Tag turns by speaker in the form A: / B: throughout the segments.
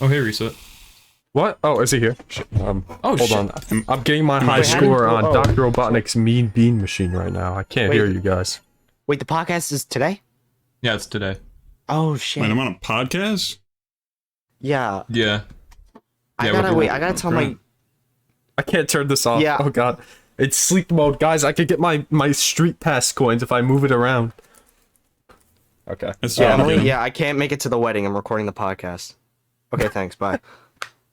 A: Oh, hey, Reeset.
B: What? Oh, is he here? Shit.
A: Oh,
B: hold
A: shit.
B: on. I'm getting my high score on Dr. Robotnik's Mean Bean Machine right now. I can't hear you guys.
C: Wait, the podcast is today?
A: Yeah, it's today.
C: Oh, shit.
D: Wait, I'm on a podcast?
C: Yeah.
A: Yeah.
C: I gotta tell my...
B: I can't turn this off.
C: Yeah.
B: Oh, God. It's sleep mode. Guys, I could get my street pass coins if I move it around. Okay.
C: Yeah, Emily, I can't make it to the wedding. I'm recording the podcast. Okay, thanks. Bye.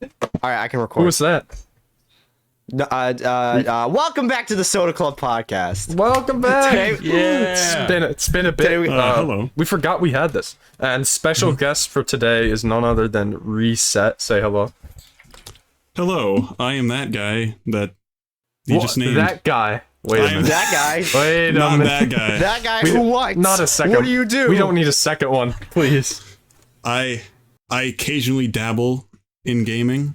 C: Alright, I can record.
B: Who was that?
C: Welcome back to the SodaClub podcast.
B: Welcome back!
C: Today,
B: It's been a bit.
D: Hello.
B: We forgot we had this. And special guest for today is none other than Reeset. Say hello.
D: Hello, I am that guy that you just named.
B: That guy. Wait a minute.
C: that guy.
B: Wait a
D: Not
B: minute.
D: that guy.
C: That guy who what?
B: Not a second.
C: What do you do?
B: We don't need a second one, please.
D: I occasionally dabble in gaming.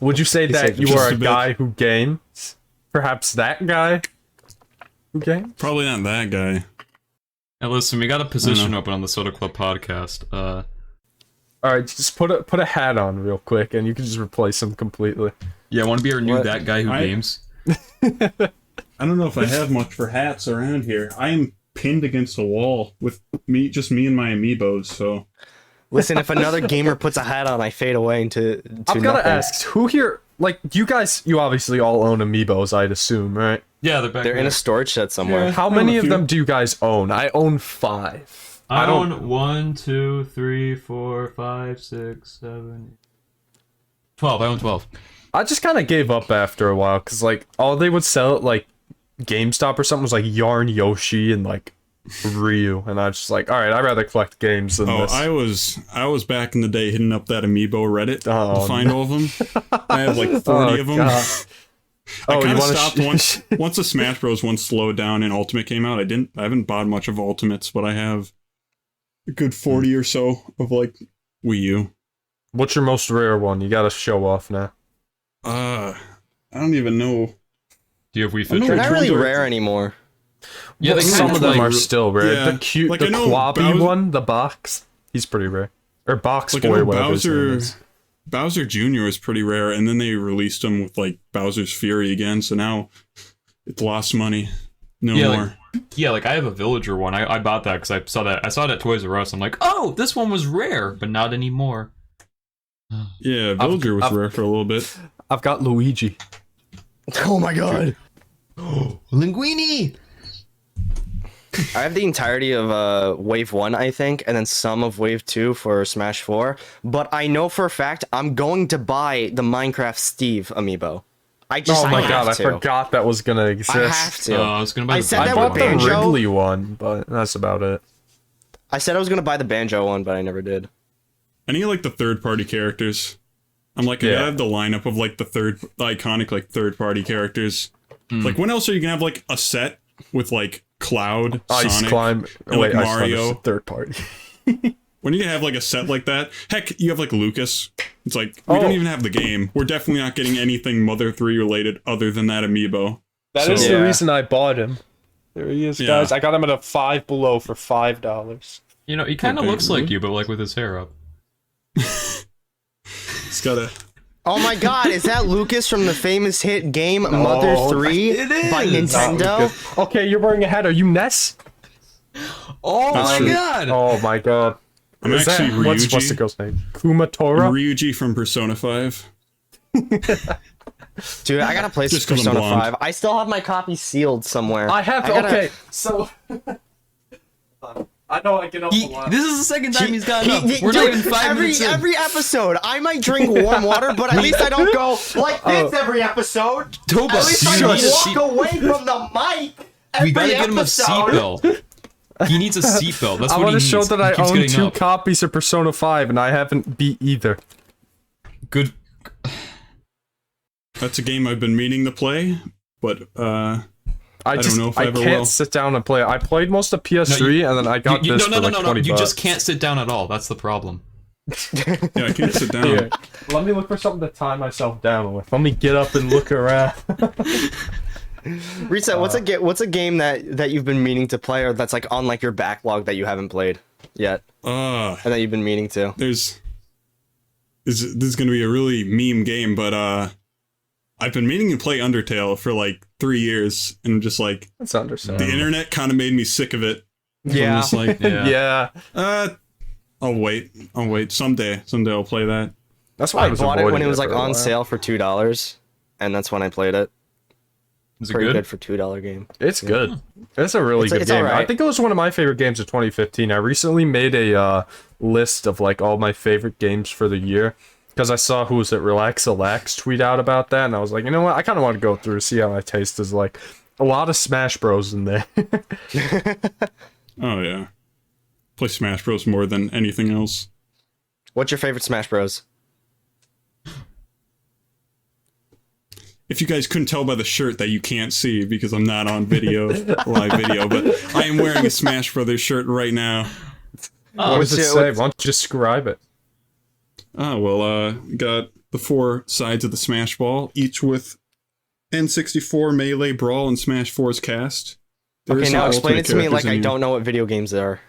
B: Would you say that you
D: just
B: are
D: a
B: a
D: bit.
B: guy who games? Perhaps that guy who games?
D: Probably not that guy.
A: Now listen, we got a position open on the Soda Club podcast.
B: Alright, just put a hat on real quick and you can just replace him completely.
A: Yeah, want to be our new
C: What?
A: that guy who games?
D: I don't know if I have much for hats around here. I am pinned against a wall with just me and my amiibos, so...
C: Listen, if another gamer puts a hat on, I fade away into
B: I've gotta
C: nothing.
B: ask, who here, like, you obviously all own amiibos, I'd assume, right?
A: Yeah, they're back
C: They're in
A: there.
C: a storage shed somewhere.
D: Yeah.
B: How
D: I own
B: many
D: a
B: of
D: few.
B: them do you guys own? I own 5.
A: I own 1, 2, 3, 4, 5, 6, 7, 12. I own 12.
B: I just kind of gave up after a while, because, like, all they would sell at, like, GameStop or something was, like, Yarn Yoshi and, like, Ryu, and I was just like, alright, I'd rather collect games than
D: Oh,
B: this.
D: I was back in the day hitting up that amiibo Reddit
B: Oh,
D: to find all of them. I have like 40 of them.
B: God.
D: I
B: Oh,
D: kind
B: you
D: of
B: wanna
D: stopped once the Smash Bros. One slowed down and Ultimate came out. I haven't bought much of Ultimates, but I have a good 40 or so of like Wii U.
B: What's your most rare one? You gotta show off now.
D: I don't even know.
A: Do you have Wii
D: I
A: Fit?
D: know
C: They're
D: which
C: not really
D: ones are-
C: rare anymore.
A: Yeah, they
B: Some
A: kind
B: of them
A: like,
B: are still rare.
D: yeah.
B: The cute,
D: Like,
B: the
D: I know
B: Quappy
D: Bowser-
B: one, the box, he's pretty rare. Or Box
D: Like I
B: Boy,
D: know
B: whatever his name
D: Bowser
B: is.
D: Bowser Jr. is pretty rare, and then they released him with like Bowser's Fury again, so now it's lost money. No
A: Yeah,
D: more.
A: like I have a Villager one. I bought that because I saw it at Toys R Us. I'm like, oh, this one was rare, but not anymore.
D: Yeah, Villager was rare for a little bit.
B: I've got Luigi.
C: Oh my god.
A: Linguini!
C: I have the entirety of Wave 1, I think, and then some of Wave 2 for Smash 4. But I know for a fact I'm going to buy the Minecraft Steve amiibo.
B: Oh my god, I
C: to.
B: forgot that was gonna exist.
C: I have to.
A: I was gonna buy
C: I
A: the
C: said
B: I
C: that
B: bought
C: with
B: the
C: Banjo.
B: Wrigley one, but that's about it.
C: I said I was going to buy the Banjo one, but I never did.
D: I need like the third-party characters. I'm like, I
B: Yeah.
D: gotta have the lineup of like the iconic like third-party characters. Like, when else are you gonna have like a set with like Cloud,
B: Ice
D: Sonic,
B: Climb.
D: and,
B: Wait,
D: like,
B: Ice Climb is
D: Mario?
B: the third party.
D: When are you gonna have like a set like that? Heck, you have like Lucas. It's like we
B: Oh.
D: don't even have the game. We're definitely not getting anything Mother 3 related other than that amiibo.
B: That
D: So-
B: is
C: Yeah.
B: the reason I bought him. There he is,
D: Yeah.
B: guys. I got him at a Five Below for $5.
A: You know, he kind of
D: Okay,
A: looks like you, but like with his hair up.
D: It's gotta.
C: Oh my god, is that Lucas from the famous hit game Mother 3 by Nintendo?
B: Okay, you're wearing a hat. Are you Ness?
A: Oh
D: That's
A: my
D: true.
A: god!
B: Oh my god.
D: I'm
B: Is that-
D: actually
B: what's
D: Ryuji.
B: the girl's name? Kumatora?
D: Ryuji from Persona 5.
C: Dude, I gotta play
D: Just 'cause I'm
C: Persona
D: blonde.
C: 5. I still have my copy sealed somewhere.
B: I have.
C: gotta-
B: Okay, so. I know I get off a lot.
A: This is the second time he's gotten up. We're
C: Dude,
A: not even 5
C: every,
A: minutes in.
C: every episode, I might drink warm water, but at least I don't go like this every episode.
A: Toba,
C: At least I
A: you
C: don't
A: need a
C: walk
A: seat-
C: away from the mic every
A: We gotta get him a
C: episode.
A: seatbelt. He needs a seatbelt. That's
B: I
A: what he
B: want to
A: needs.
B: show that
A: He
B: I
A: keeps
B: own
A: getting
B: 2
A: up.
B: copies of Persona 5 and I haven't beat either.
A: Good.
D: That's a game I've been meaning to play, but
B: I
D: don't know if I ever
B: can't
D: will.
B: sit down and play it. I played most of PS3 and then I got this
A: no,
B: for like 20
A: You
B: bucks.
A: just can't sit down at all. That's the problem.
D: yeah, I can't sit down.
B: Here, let me look for something to tie myself down with. Let me get up and look around.
C: Reeset, what's a game that you've been meaning to play, or that's like on like your backlog that you haven't played yet, and that you've been meaning to?
D: There's this is gonna be a really meme game, but I've been meaning to play Undertale for like 3 years, and I'm just like,
B: That's understandable.
D: the internet kind of made me sick of it. So
C: Yeah.
D: I'm just like,
A: Yeah.
D: I'll wait. Someday I'll play that.
B: That's why I
C: I
B: was
C: bought it when
B: avoiding
C: it was like
B: for a
C: on
B: while.
C: sale for $2, and that's when I played it.
A: Is it
C: Pretty
A: good?
C: good for $2 game.
B: It's good. It's a really good
C: It's
B: game. I
C: alright.
B: think it was one of my favorite games of 2015. I recently made a list of like all my favorite games for the year because I saw who was it, Relax tweet out about that, and I was like, you know what? I kind of want to go through to see how my taste is like. A lot of Smash Bros in there.
D: Oh yeah, play Smash Bros more than anything else.
C: What's your favorite Smash Bros?
D: If you guys couldn't tell by the shirt that you can't see because I'm not on video, live video, but I am wearing a Smash Brothers shirt right now.
B: What does it
C: what's-
B: say? Why don't you describe it?
D: Oh, well, got the 4 sides of the Smash Ball, each with N64, Melee, Brawl, and Smash 4's cast. There
C: Okay,
D: is
C: now
D: some
C: explain it
D: Ultimate
C: to me
D: characters
C: like
D: in
C: I
D: here.
C: don't know what video games they are.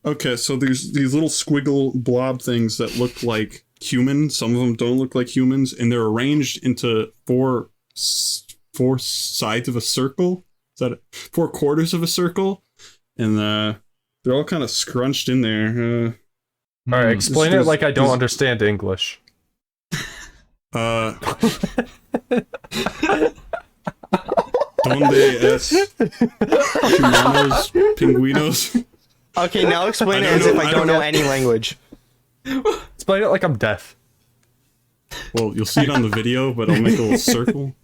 D: Okay, so there's these little squiggle blob things that look like humans. Some of them don't look like humans, and they're arranged into four sides of a circle. Is that it? 4 quarters of a circle, and they're all kind of scrunched in there.
B: All right, explain it
D: there's-
B: like I don't
D: there's-
B: understand English.
D: Donde es humanos pingüinos?
C: Okay, now explain
D: I
C: it
D: don't
C: as if
D: know-
C: I
D: I
C: don't
D: don't
C: know
D: know.
C: any language.
B: Explain it like I'm deaf.
D: Well, you'll see it on the video, but I'll make a little circle.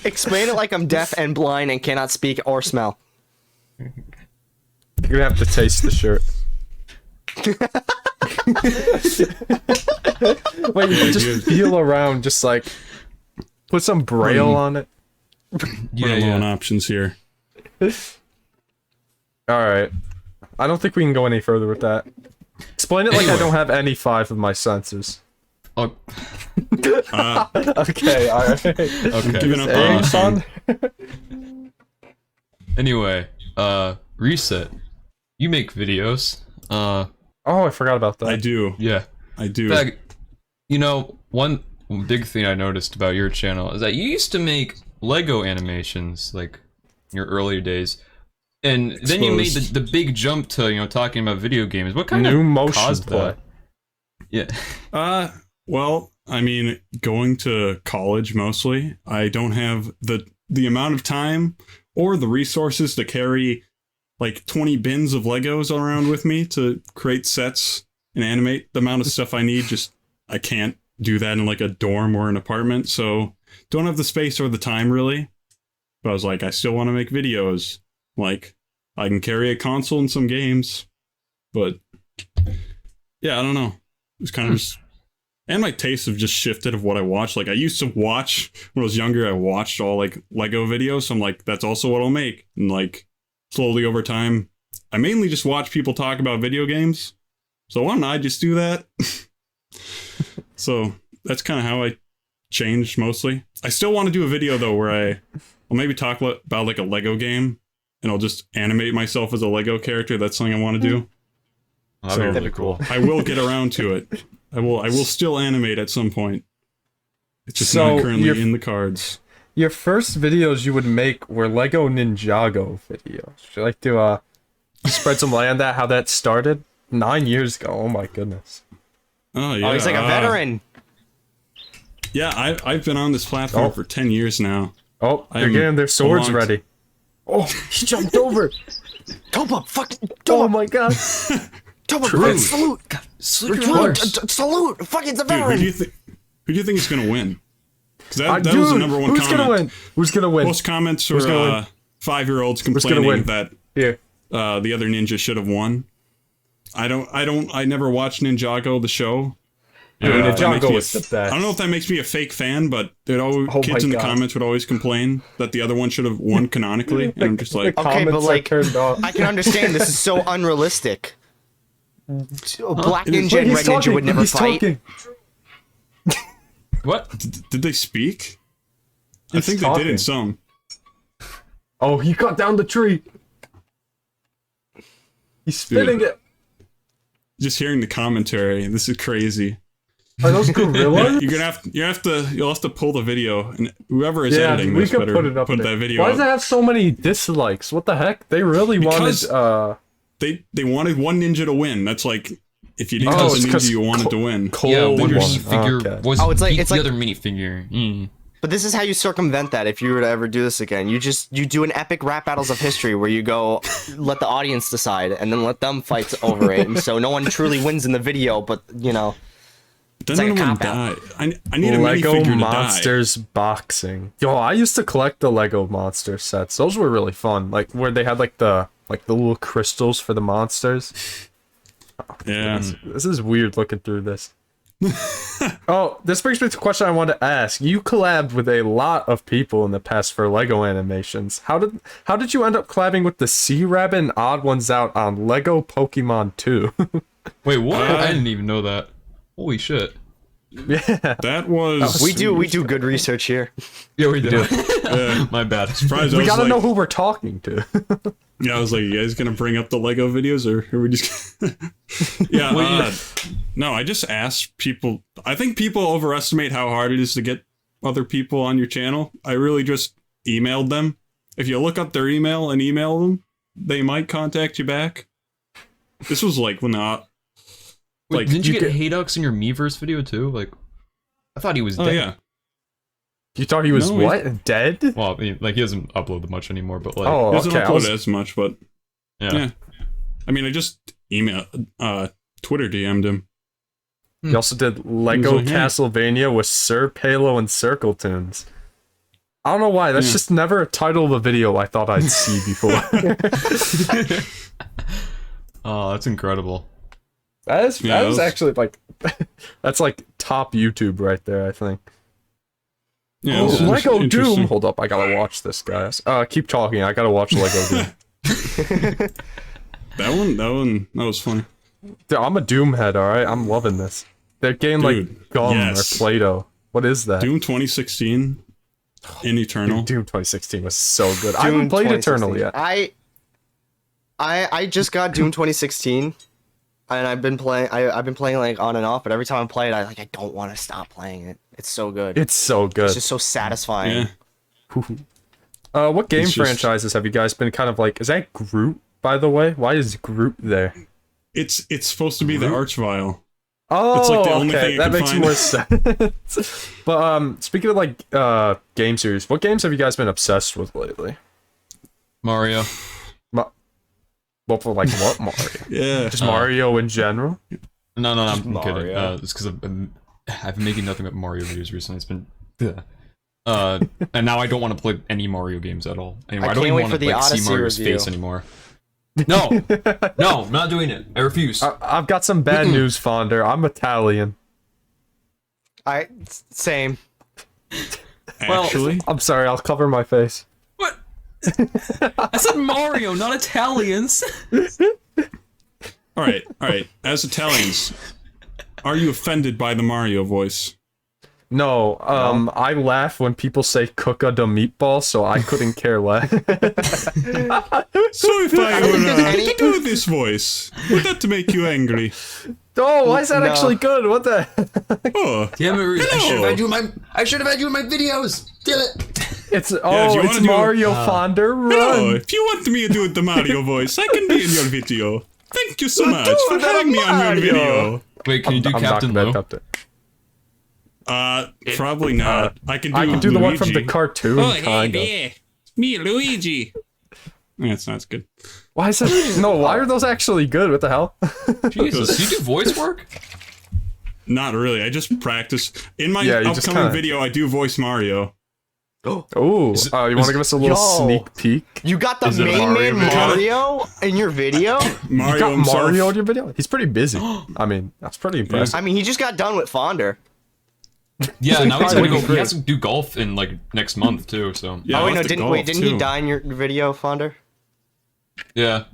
C: Explain it like I'm deaf and blind and cannot speak or smell.
B: You're gonna have to taste the shirt. Wait, you can just feel around, just like put some braille on it.
A: Yeah,
D: We're low on
A: yeah.
D: options here.
B: All right, I don't think we can go any further with that. Explain it like I don't have any 5 of my senses.
A: Oh,
B: Okay, all right.
A: okay.
D: Giving up
B: Hey,
D: on
B: son.
A: Anyway, Reeset. You make videos.
B: Oh, I forgot about that.
D: I do.
A: Yeah.
D: I do.
A: In fact, you know, one big thing I noticed about your channel is that you used to make Lego animations, like, in your earlier days. And then you made
D: Exposed.
A: the big jump to, you know, talking about video games. What kind
B: New
A: of
B: motion
A: caused
B: play.
A: that? Yeah.
D: Well, I mean, going to college mostly, I don't have the amount of time or the resources to carry like 20 bins of Legos around with me to create sets and animate the amount of stuff I need. Just I can't do that in like a dorm or an apartment, so don't have the space or the time really. But I was like, I still want to make videos. Like, I can carry a console and some games, but yeah, I don't know. It's kind of just, and my tastes have just shifted of what I watch. Like, I used to watch when I was younger. I watched all like Lego videos, so I'm like, that's also what I'll make. And like, slowly over time, I mainly just watch people talk about video games. So why don't I just do that? So that's kind of how I changed mostly. I still want to do a video though where I'll maybe talk about like a Lego game, and I'll just animate myself as a Lego character. That's something I want to do.
A: That'd be
D: So-
A: really cool.
D: I will get around to it. I will still animate at some point. It's just
B: So,
D: not currently
B: you're-
D: in the cards.
B: Your first videos you would make were Lego Ninjago videos. Would you like to spread some light on that? How that started? 9 years ago. Oh my goodness.
D: Oh yeah.
C: Oh, he's like a veteran.
D: Yeah, I've been on this platform
B: Oh.
D: for 10 years now.
B: Oh, they're
D: I'm
B: getting their swords
D: belonged-
B: ready. Oh, he jumped over.
C: Topa, fucking
B: Oh
C: Topa,
B: my god.
C: Topa,
A: Rude.
C: salute,
A: Salute your
C: salute,
A: horse.
C: salute, fucking the
D: Dude, who
C: veteran.
D: do you think is gonna win? Because that
B: Dude,
D: was the number one
B: who's
D: comment.
B: gonna win? Who's gonna win?
D: Most comments
B: Who's gonna
D: were
B: win?
D: 5-year-olds
B: gonna
D: complaining
B: win?
D: that
B: Here.
D: the other ninja should have won. I never watched Ninjago the show.
B: Dude,
D: I don't know if that makes
B: Ninjago
D: me a
B: was the best.
D: I don't know if that makes me a fake fan, but they'd always,
B: Oh
D: kids
B: my
D: in the
B: God.
D: comments would always complain that the other one should have won canonically, and I'm just like,
C: Okay,
B: Comments
C: but,
B: are
C: like,
B: turned off.
C: I can understand this is so unrealistic. Black
D: It is-
C: Ninja and
B: He's
C: Red Ninja would never
B: He's
C: fight.
B: talking.
A: What?
D: did they speak? I
B: He's
D: think they did
B: talking.
D: in some.
B: Oh, he cut down the tree. He's spinning it.
D: Just hearing the commentary, this is crazy.
B: Are those gorillas?
D: You'll have to pull the video, and whoever is
B: Yeah,
D: editing
B: we
D: this
B: could
D: better
B: put it up
D: put
B: there.
D: that video
B: Why
D: up.
B: does it have so many dislikes? What the heck? They really
D: Because
B: wanted.
D: They wanted one ninja to win. That's like if you didn't
B: Oh,
D: have
B: it's
D: the
B: 'cause
D: ninja, you wanted to win.
A: Yeah,
B: Cold
A: one
D: you're-
A: minifigure
B: okay.
A: was
C: Oh, it's like-
A: beat
C: it's
A: the
C: like-
A: other minifigure.
C: But this is how you circumvent that if you were to ever do this again. You do an epic rap battles of history where you go, let the audience decide, and then let them fight over it. And so no one truly wins in the video, but, you know.
D: Then
C: like a
D: no one
C: cop-out.
D: die. I need a
B: Lego
D: minifigure to die.
B: Monsters boxing. Yo, I used to collect the Lego monster sets. Those were really fun. Like where they had like the little crystals for the monsters.
D: Yeah.
B: This is weird looking through this. Oh, this brings me to a question I wanted to ask. You collabed with a lot of people in the past for Lego animations. How did you end up collabing with the Sea Rabbit and Odd Ones Out on Lego Pokemon 2?
A: Wait, what? I didn't even know that. Holy shit.
B: Yeah.
D: That was.
C: We do good research here.
A: Yeah, we do.
D: Yeah.
A: My bad.
D: Surprised, I
B: We
D: was
B: gotta
D: like,
B: know who we're talking to.
D: Yeah, I was like, you guys gonna bring up the Lego videos, or are we just? Yeah. No, I just asked people. I think people overestimate how hard it is to get other people on your channel. I really just emailed them. If you look up their email and email them, they might contact you back. This was like when
A: Wait,
D: like,
A: didn't you
B: you
A: get Haydux in your Miiverse video too? Like, I thought he was
D: oh
A: dead.
D: yeah.
B: You thought he was
D: No,
B: what? Dead?
A: Well, I mean, like he doesn't upload much anymore, but like,
B: Oh,
D: He doesn't
B: okay. I
D: upload
B: was-
D: as much, but yeah. I mean, I just Twitter DM'd him.
B: He also did Lego
D: like, hey.
B: Castlevania with Sir Palo and Circle Tunes. I don't know why. That's
D: Yeah.
B: just never a title of a video I thought I'd see before.
A: oh, that's incredible.
B: that is
D: Yeah,
B: that is
D: that was-
B: actually like that's like top YouTube right there, I think.
D: Yeah,
B: Oh,
D: it was
B: Lego
D: interesting.
B: Doom. Hold up, I gotta watch this, guys. Keep talking. I gotta watch Lego Doom.
D: That was funny.
B: Dude, I'm a Doom head. All right, I'm loving this. They're getting
D: Dude,
B: like gum
D: yes.
B: or Play-Doh. What is that?
D: Doom 2016 in Eternal.
B: Dude, Doom 2016 was so good. I haven't
C: Doom
B: played Eternal
C: 2016.
B: yet.
C: I just got Doom 2016, and I've been playing like on and off. But every time I play it, I don't want to stop playing it. It's so good.
B: It's so good.
C: It's just so satisfying.
D: Yeah.
B: What game
D: It's just-
B: franchises have you guys been kind of like? Is that Groot, by the way? Why is Groot there?
D: It's supposed to be the Archvile.
B: Oh,
D: It's like the only
B: okay,
D: thing
B: that
D: I can
B: makes
D: find.
B: more sense. But speaking of like game series, what games have you guys been obsessed with lately?
A: Mario.
B: Well, for like what Mario?
D: Yeah.
B: Just Mario in general.
A: No, I'm kidding.
C: Mario.
A: It's because I've been making nothing but Mario videos recently. It's been, and now I don't want to play any Mario games at all anymore. I don't
C: can't
A: even
C: wait
A: want
C: for
A: to
C: the
A: like see
C: Odyssey
A: Mario's
C: review.
A: face anymore. No, I'm not doing it. I refuse.
B: I've got some bad news, Fonder. I'm Italian.
C: Same.
D: Actually,
B: I'm sorry. I'll cover my face.
A: What? I said Mario, not Italians.
D: all right. As Italians, are you offended by the Mario voice?
B: No, I laugh when people say "cucca de meatball," so I couldn't care less.
D: So if I
C: think there's
D: were
C: any-
D: to do this voice, would that make you angry?
B: Oh, why is that
C: No.
B: actually good? What the?
D: Oh,
A: Damn it, Reese.
D: Hello.
A: I should have had you in my videos. Damn it.
B: It's
D: if
B: oh,
D: you
B: it's
D: wanna do-
B: Mario Fonder. Run!
D: hello. If you want me to do the Mario voice, I can be in your video. Thank you so much for
B: the
D: having me on your
B: Mario.
D: video.
A: Wait, can you do Captain Lou?
D: Probably not. I can do.
B: I can do the one from the
D: Luigi.
B: cartoon,
D: Oh, hey
B: kind of.
D: there. Me, Luigi. That's not good.
B: Why is it? No, why are those actually good? What the hell?
A: Jesus, you do voice work?
D: Not really. I just practice. In my
B: Yeah, you just
D: upcoming
B: kinda-
D: video, I do voice Mario.
B: Ooh, you want to give us a little
C: Yo.
B: sneak peek?
C: You got the
A: Is it a
C: main
A: Mario
C: man
A: video?
C: Mario in your video?
D: Mario
B: You got
D: himself.
B: Mario in your video? He's pretty busy. I mean, that's pretty impressive.
C: I mean, he just got done with Fonder.
A: Yeah, now he's
B: Probably
A: gonna go.
B: wouldn't
A: He has to do golf in like next month too. So
D: Yeah,
C: Oh
D: I
C: wait, no,
D: like the
C: didn't
D: golf,
C: he
D: too.
C: die in your video, Fonder?
A: yeah.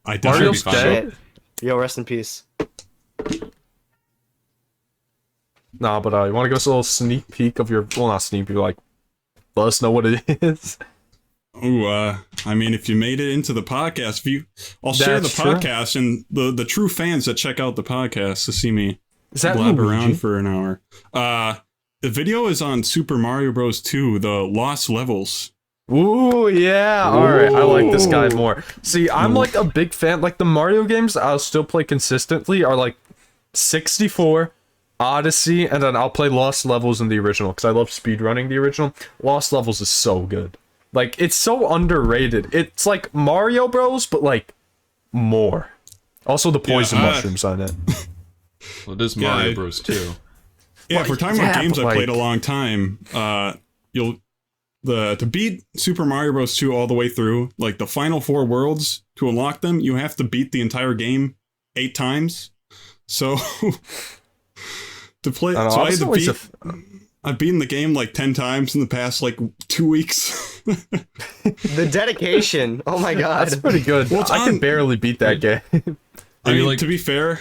D: I definitely
B: Mario's
A: fine.
B: dead?
C: Yo, rest in peace.
B: Nah, but you want to give us a little sneak peek of your? Well, not sneak peek, like let us know what it is.
D: Ooh, I mean, if you made it into the podcast, I'll share the
B: That's true.
D: podcast and the true fans that check out the podcast to see me
B: Is that
D: blab
B: Luigi?
D: around for an hour. The video is on Super Mario Bros. 2, the Lost Levels.
B: Ooh, yeah. All right, I like this guy more. See, I'm like a big fan. Like the Mario games, I'll still play consistently are like 64, Odyssey, and then I'll play Lost Levels in the original because I love speedrunning the original. Lost Levels is so good. Like it's so underrated. It's like Mario Bros, but like more. Also, the poison mushrooms on it.
A: Well, it is Mario Bros. too.
D: Yeah, if we're talking about games
B: but
D: I played
B: like-
D: a long time, to beat Super Mario Bros. 2 all the way through, like the final 4 worlds, to unlock them, you have to beat the entire game 8 times. So to play,
B: I don't know,
D: so
B: I
D: I
B: was
D: had to
B: always
D: beat. I've beaten the game like 10 times in the past like 2 weeks.
C: The dedication. Oh my god.
B: That's pretty good.
D: Well, it's
B: I
D: on-
B: can barely beat that game.
D: I mean,
A: like-
D: to be fair,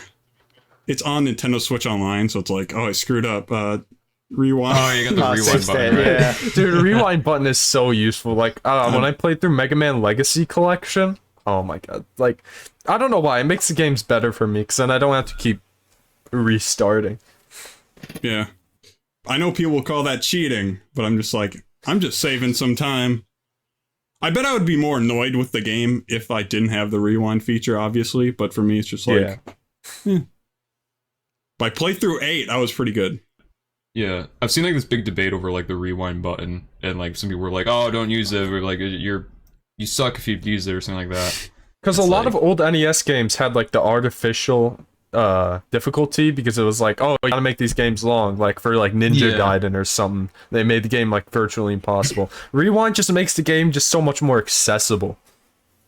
D: it's on Nintendo Switch Online, so it's like, oh, I screwed up. Rewind.
A: Oh, you got the
C: Oh,
A: rewind
C: fixed
A: button,
C: it,
A: right?
C: yeah.
B: Dude, the rewind button is so useful. Like, when I played through Mega Man Legacy Collection, oh my god. Like, I don't know why. It makes the games better for me, because then I don't have to keep restarting.
D: Yeah. I know people will call that cheating, but I'm just like, I'm just saving some time. I bet I would be more annoyed with the game if I didn't have the rewind feature, obviously, but for me, it's just like, By playthrough 8, I was pretty good.
A: Yeah, I've seen like this big debate over like the rewind button, and like some people were like, "Oh, don't use it," or like you suck if you use it or something like that.
B: Because a lot of old NES games had like the artificial difficulty because it was like, oh, you gotta make these games long, like for like Ninja Gaiden or something. They made the game like virtually impossible. Rewind just makes the game just so much more accessible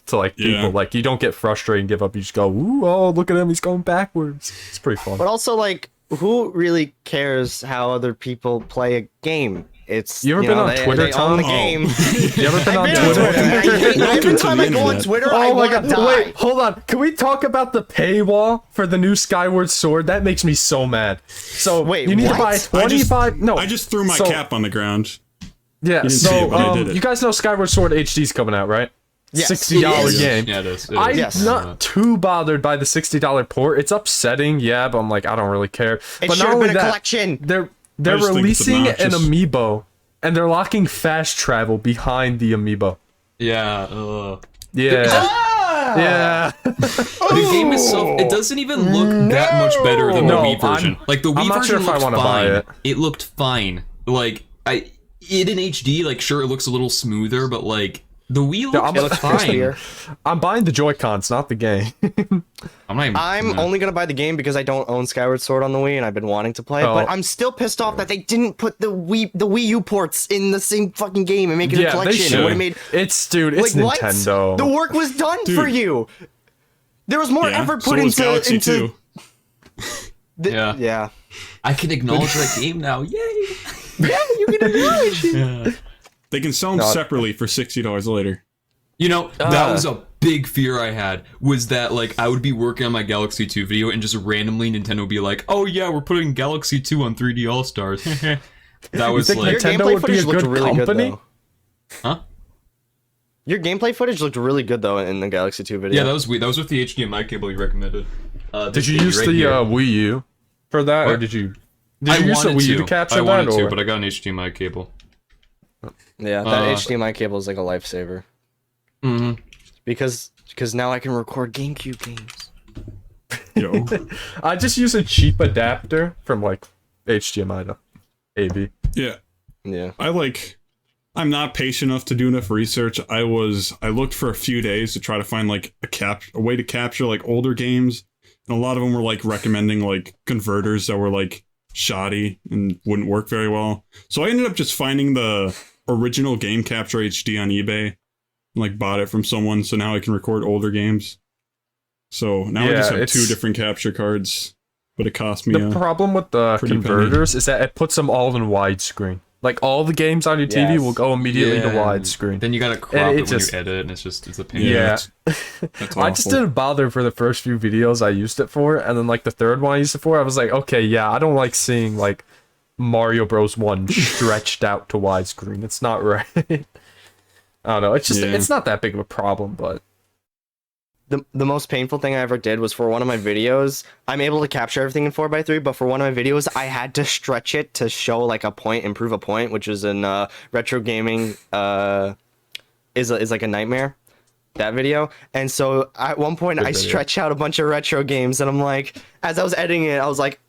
B: to like people. Like you don't get frustrated and give up. You just go, ooh, oh, look at him, he's going backwards. It's pretty fun.
C: But also, like, who really cares how other people play a game? It's
B: You ever been on Twitter,
C: they
B: Tom?
C: own the game.
B: You ever been on
C: I've been on
B: Twitter?
C: Twitter. Every
D: to
C: time
D: the
C: I go on
D: internet.
C: Twitter, I
B: Oh my
C: want
B: god,
C: to die.
B: wait, hold on. Can we talk about the paywall for the new Skyward Sword? That makes me so mad. So,
C: Wait,
B: you need
C: what?
B: to buy 25...
D: I just threw my
B: so-
D: cap on the ground.
B: Yeah,
D: didn't see it, but I
B: so,
D: did it.
B: you guys know Skyward Sword HD's coming out, right?
C: Yes,
B: $60
C: it is.
B: game.
A: Yeah, it is.
B: I'm
C: Yes.
B: not too bothered by the $60 port. It's upsetting, yeah, but I'm like, I don't really care.
C: It
B: But
C: should
B: not
C: have
B: only
C: been a
B: that,
C: collection.
B: they're
D: I just think it's
B: releasing an
D: obnoxious.
B: amiibo, and they're locking fast travel behind the amiibo.
A: Yeah.
B: Yeah. Yeah.
A: The game itself, it doesn't even look that much better than the
B: No,
A: Wii version. Like the Wii
B: I'm not
A: version
B: sure if I
A: looked
B: wanna buy
A: fine.
B: it.
A: It looked fine. Like it in HD, like sure it looks a little smoother, but like the Wii
B: I'm-
A: looked
B: it
A: fine.
C: Crispier.
B: I'm buying the Joy-Cons, not the game.
A: I'm not even.
C: I'm only gonna buy the game because I don't own Skyward Sword on the Wii and I've been wanting to play it.
B: Oh.
C: But I'm still pissed off that they didn't put the Wii U ports in the same fucking game and make it a
B: Yeah, they
C: collection. It
B: should.
C: would have made
B: Dude, it's
C: like what?
B: Nintendo.
C: The work was done for you. There was more
D: Yeah,
C: effort
D: so
C: put
D: was
C: into
D: Galaxy 2.
A: Yeah.
C: Yeah.
A: I can acknowledge that game now. Yay!
C: You can acknowledge it.
A: Yeah.
D: They can sell them separately for $60 later.
A: You know, that was a big fear I had, was that, like, I would be working on my Galaxy 2 video and just randomly Nintendo would be like, oh yeah, we're putting Galaxy 2 on 3D All-Stars. That was
B: think
A: like...
C: Your
B: Nintendo
C: gameplay
B: would be a
C: footage looked
B: good
C: really
B: company?
C: good though.
A: Huh?
C: Your gameplay footage looked really good though in the Galaxy 2 video.
A: Yeah, that was weird. That was with the HDMI cable you recommended.
B: Did you use the Wii U for that, or
A: What?
B: did you
A: I
B: use the
A: wanted
B: Wii U to capture
A: I wanted
B: that?
A: to,
B: Or?
A: but I got an HDMI cable.
C: Yeah, that HDMI cable is like a lifesaver.
A: Mm-hmm.
C: Because now I can record GameCube games.
D: Yo.
B: I just use a cheap adapter from like HDMI to AV.
D: Yeah.
C: Yeah.
D: I'm not patient enough to do enough research. I looked for a few days to try to find like a way to capture like older games, and a lot of them were like recommending like converters that were like shoddy and wouldn't work very well. So I ended up just finding the original Game Capture HD on eBay and like bought it from someone, so now I can record older games. So now I just
B: Yeah,
D: have two
B: it's-
D: different capture cards, but it cost me
B: The problem with the
D: pretty
B: converters is that it puts them all in widescreen. Like all the games on your TV
C: Yes.
B: will go immediately to
A: Yeah.
B: widescreen.
A: Then you gotta crop
B: it
A: it when
B: just-
A: you edit, and it's a pain.
B: Yeah.
D: That's
B: I just
D: awful.
B: didn't bother for the first few videos I used it for, and then like the third one I used it for, I was like, okay, yeah, I don't like seeing like Mario Bros. 1 stretched out to widescreen. It's not right. I don't know. It's just
D: Yeah.
B: it's not that big of a problem, but
C: the most painful thing I ever did was for one of my videos. I'm able to capture everything in 4:3, but for one of my videos, I had to stretch it to show like a point, improve a point, which is in retro gaming is like a nightmare. That video. And so at one point I stretched out a bunch of retro games, and I'm like, as I was editing it, I was like,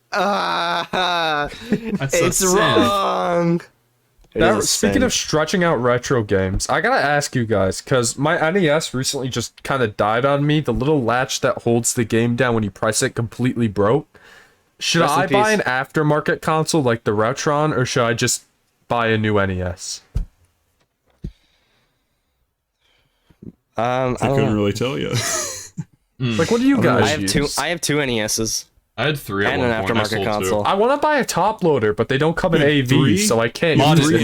C: it's wrong.
B: Speaking of stretching out retro games, I gotta ask you guys, because my NES recently just kind of died on me. The little latch that holds the game down when you press it completely broke. Should I buy an aftermarket console like the Retron, or should I just buy a new NES?
D: I couldn't really tell you.
B: Like, what do you guys use?
C: I have two NESs.
A: I had 3 at
C: and
A: one
C: an
A: point.
C: aftermarket console.
B: I want to buy a top loader, but they don't come in AV,
D: 3?
B: so I can't
A: Mod
B: use
A: it,
B: it.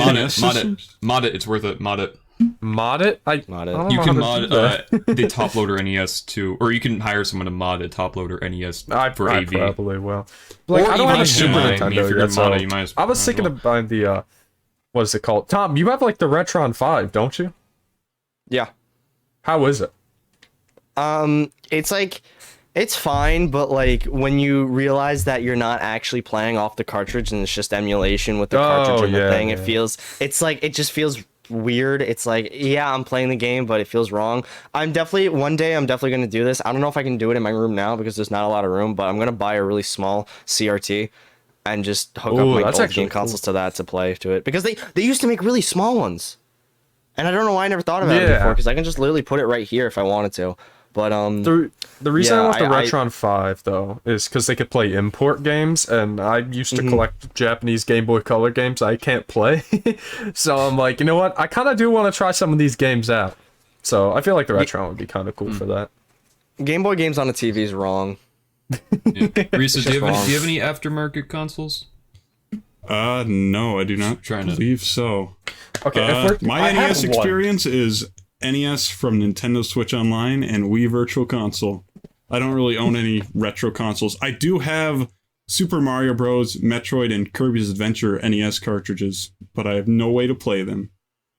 A: mod it. It's worth it. Mod it.
B: Mod it?
C: Mod it.
B: I don't
A: You
B: know
A: can
B: how to
A: mod
B: do that.
A: the top loader NES too, or you can hire someone to mod a top loader NES for
B: I
A: AV.
B: probably will. Like,
A: Or
B: I don't
A: even
B: have a
A: if
B: Super
A: you're buying-
B: Nintendo
A: if you're
B: yet,
A: gonna mod
B: so
A: it, you might as-
B: I was
A: might as
B: thinking
A: well.
B: of buying the, what is it called? Tom, you have, like, the Retron 5, don't you?
C: Yeah.
B: How is it?
C: It's like, it's fine, but like when you realize that you're not actually playing off the cartridge and it's just emulation with the cartridge and the thing, it just feels weird. It's like, yeah, I'm playing the game, but it feels wrong. One day I'm definitely gonna do this. I don't know if I can do it in my room now because there's not a lot of room, but I'm gonna buy a really small CRT and just hook up my old game consoles to that to play to it, because they used to make really small ones, and I don't know why I never thought about it before, because I can just literally put it right here if I wanted to. But
B: the reason I want the Retron 5 though is because they could play import games, and I used to collect Japanese Game Boy Color games I can't play. So I'm like, you know what? I kind of do want to try some of these games out. So I feel like the Retron would be kind of cool for that.
C: Game Boy games on a TV is wrong.
A: Reeset, do you have any aftermarket consoles?
D: No, I do not believe so.
B: Okay,
D: my NES experience is NES from Nintendo Switch Online and Wii Virtual Console. I don't really own any retro consoles. I do have Super Mario Bros., Metroid, and Kirby's Adventure NES cartridges, but I have no way to play them.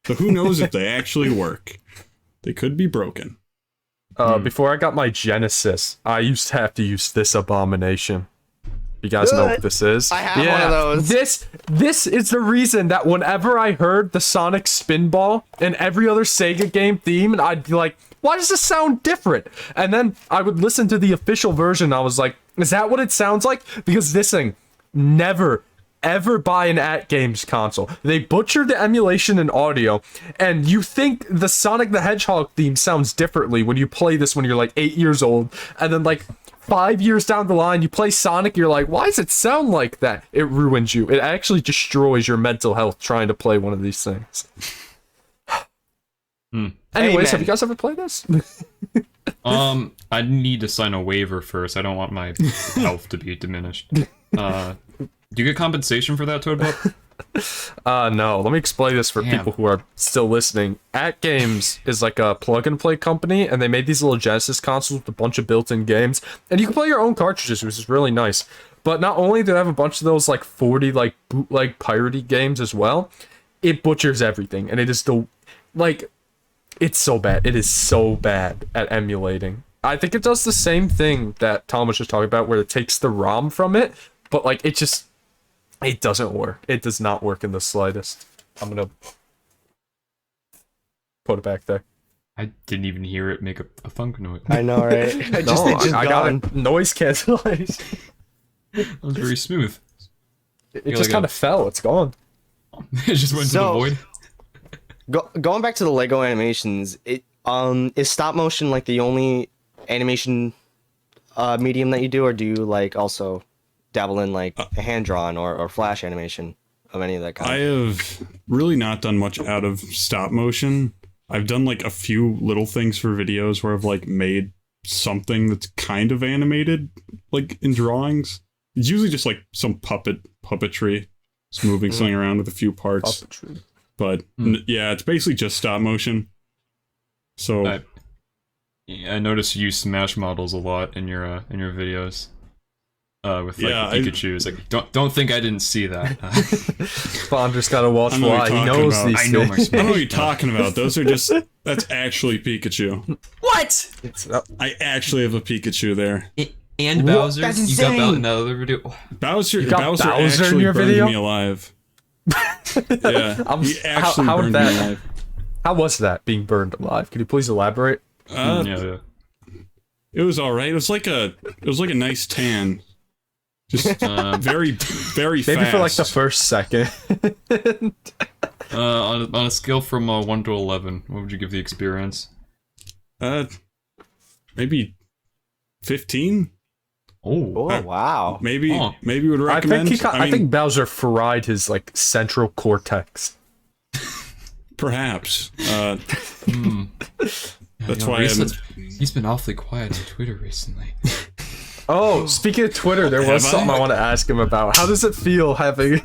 D: So who knows if they actually work. They could be broken.
B: Before I got my Genesis, I used to have to use this abomination. You guys know what this is?
C: I have one of those.
B: This is the reason that whenever I heard the Sonic Spinball and every other Sega game theme, and I'd be like, why does this sound different? And then I would listen to the official version, and I was like, is that what it sounds like? Because this thing, never, ever buy an at-games console. They butchered the emulation and audio, and you think the Sonic the Hedgehog theme sounds differently when you play this when you're like 8 years old, and then like 5 years down the line, you play Sonic, you're like, why does it sound like that? It ruins you. It actually destroys your mental health trying to play one of these things. Anyways, have you guys ever played this?
A: I need to sign a waiver first. I don't want my health to be diminished. Do you get compensation for that, Toadbot?
B: No. Let me explain this for people who are still listening. At Games is like a plug-and-play company, and they made these little Genesis consoles with a bunch of built-in games, and you can play your own cartridges, which is really nice. But not only do they have a bunch of those like 40 like bootleg piratey games as well, it butchers everything, and it is it's so bad. It is so bad at emulating. I think it does the same thing that Tom was just talking about, where it takes the ROM from it, but like it doesn't work. It does not work in the slightest. I'm gonna put it back there.
A: I didn't even hear it make a funk noise.
C: I know, right?
B: I got a noise cancellation.
A: That was very smooth.
B: It just kind of fell. It's gone.
A: It just went to the void.
C: Going back to the Lego animations, is stop motion like the only animation medium that you do, or do you like also dabble in like hand drawn or flash animation of any of that kind?
D: I have really not done much out of stop motion. I've done like a few little things for videos where I've like made something that's kind of animated, like in drawings. It's usually just like some puppetry, just moving something around with a few parts.
B: Puppetry.
D: But yeah, it's basically just stop motion. So
A: I noticed you use Smash models a lot in your videos. with like the Pikachu. It's like don't think I didn't see that.
B: Fonder's gotta watch
D: I know what
B: why.
D: you're
B: He
D: talking
B: knows
D: about.
B: these
A: I know my
B: things.
D: I know what you're talking about. Those are just that's actually Pikachu.
A: What?
D: I actually have a Pikachu there.
A: And Bowser?
C: That's
A: You got
C: insane.
A: another video?
D: Bowser
B: got
D: Bowser
B: Bowser in
D: actually
B: your
D: burned
B: video?
D: me alive. Yeah, he actually
B: how
D: burned
B: that-
D: me alive.
B: How was that being burned alive? Could you please elaborate?
A: Yeah.
D: It was all right. It was like a nice tan. Just very fast.
B: Maybe for like the first second.
A: On a scale from 1 to 11, what would you give the experience?
D: Maybe 15.
C: Oh wow.
D: Maybe
A: Oh.
D: maybe would recommend.
B: I think Bowser fried his like central cortex.
D: Perhaps. That's
A: Yeah,
D: why
A: he's been awfully quiet on Twitter recently.
B: Oh, speaking of Twitter, there was
D: Have
B: something
D: I?
B: I want to ask him about. How does it feel having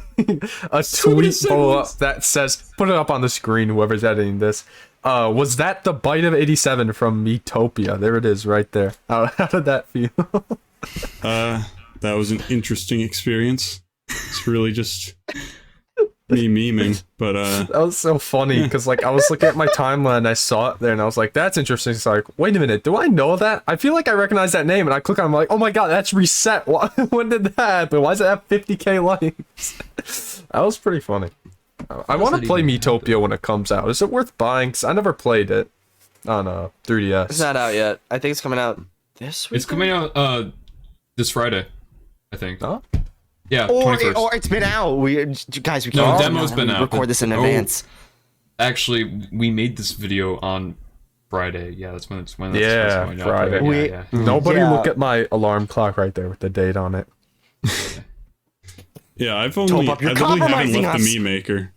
B: a tweet blow up that says, put it up on the screen, whoever's editing this. Was that the bite of 87 from Metopia? There it is, right there. How did that feel?
D: that was an interesting experience. It's really just me memeing, but
B: That was so funny because like I was looking at my timeline and I saw it there and I was like, that's interesting. It's like, wait a minute, do I know that? I feel like I recognize that name and I click on it, I'm like, oh my god, that's Reeset. When did that happen? Why does it have 50k likes? That was pretty funny. I want to play Metopia when it comes out. Is it worth buying? Because I never played it on 3DS.
C: It's not out yet. I think it's coming out this week.
A: It's coming out this Friday, I think.
B: Huh?
A: Yeah,
C: Or,
A: 21st.
C: it's been out. Guys, we
A: No,
C: can't.
A: demo's been
C: we
A: out,
C: Record
A: but-
C: this in
A: oh.
C: advance.
A: Actually, we made this video on Friday. Yeah, that's when it's
B: Yeah,
A: going out.
B: Friday.
A: Yeah,
C: We-
A: yeah.
B: Nobody
C: Yeah.
B: look at my alarm clock right there with the date on it.
D: yeah, I
C: Tope
D: really
C: up, you're
D: haven't
C: compromising
D: left
C: us.
D: the meme maker.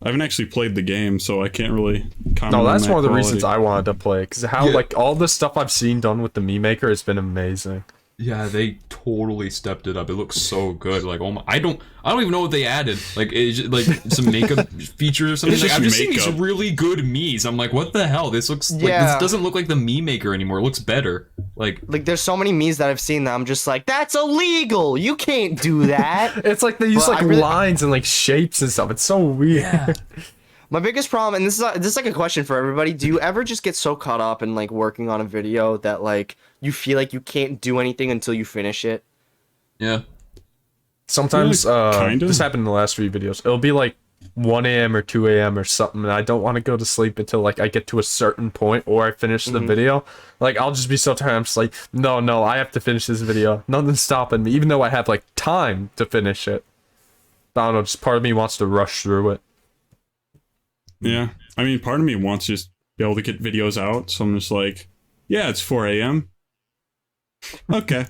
D: I haven't actually played the game, so I can't really comment.
B: No, that's
D: on that
B: one of the
D: quality.
B: reasons I wanted to play. Because how
A: Yeah.
B: like all the stuff I've seen done with the Meme Maker has been amazing.
A: Yeah, they totally stepped it up. It looks so good. Like, oh my, I don't even know what they added. Like, it's just, like some makeup features or something.
D: It's
A: Like,
D: just
A: I'm just seeing these
D: makeup.
A: really good memes. I'm like, what the hell? This looks like this
C: Yeah.
A: doesn't look like the meme maker anymore. It looks better. Like,
C: There's so many memes that I've seen that I'm just like, that's illegal. You can't do that.
B: It's like they use
C: Well,
B: like
C: I really-
B: lines and like shapes and stuff. It's so weird.
C: My biggest problem, and this is like a question for everybody. Do you ever just get so caught up in like working on a video that like you feel like you can't do anything until you finish it?
A: yeah.
B: Sometimes
D: Kinda.
B: this happened in the last few videos. It'll be like 1 a.m. or 2 a.m. or something, and I don't want to go to sleep until like I get to a certain point or I finish the video. Like I'll just be so tired. I'm just like, no, I have to finish this video. Nothing's stopping me, even though I have like time to finish it. I don't know. Just part of me wants to rush through it.
D: Yeah, I mean, part of me wants to just be able to get videos out, so I'm just like, yeah, it's 4 a.m. Okay,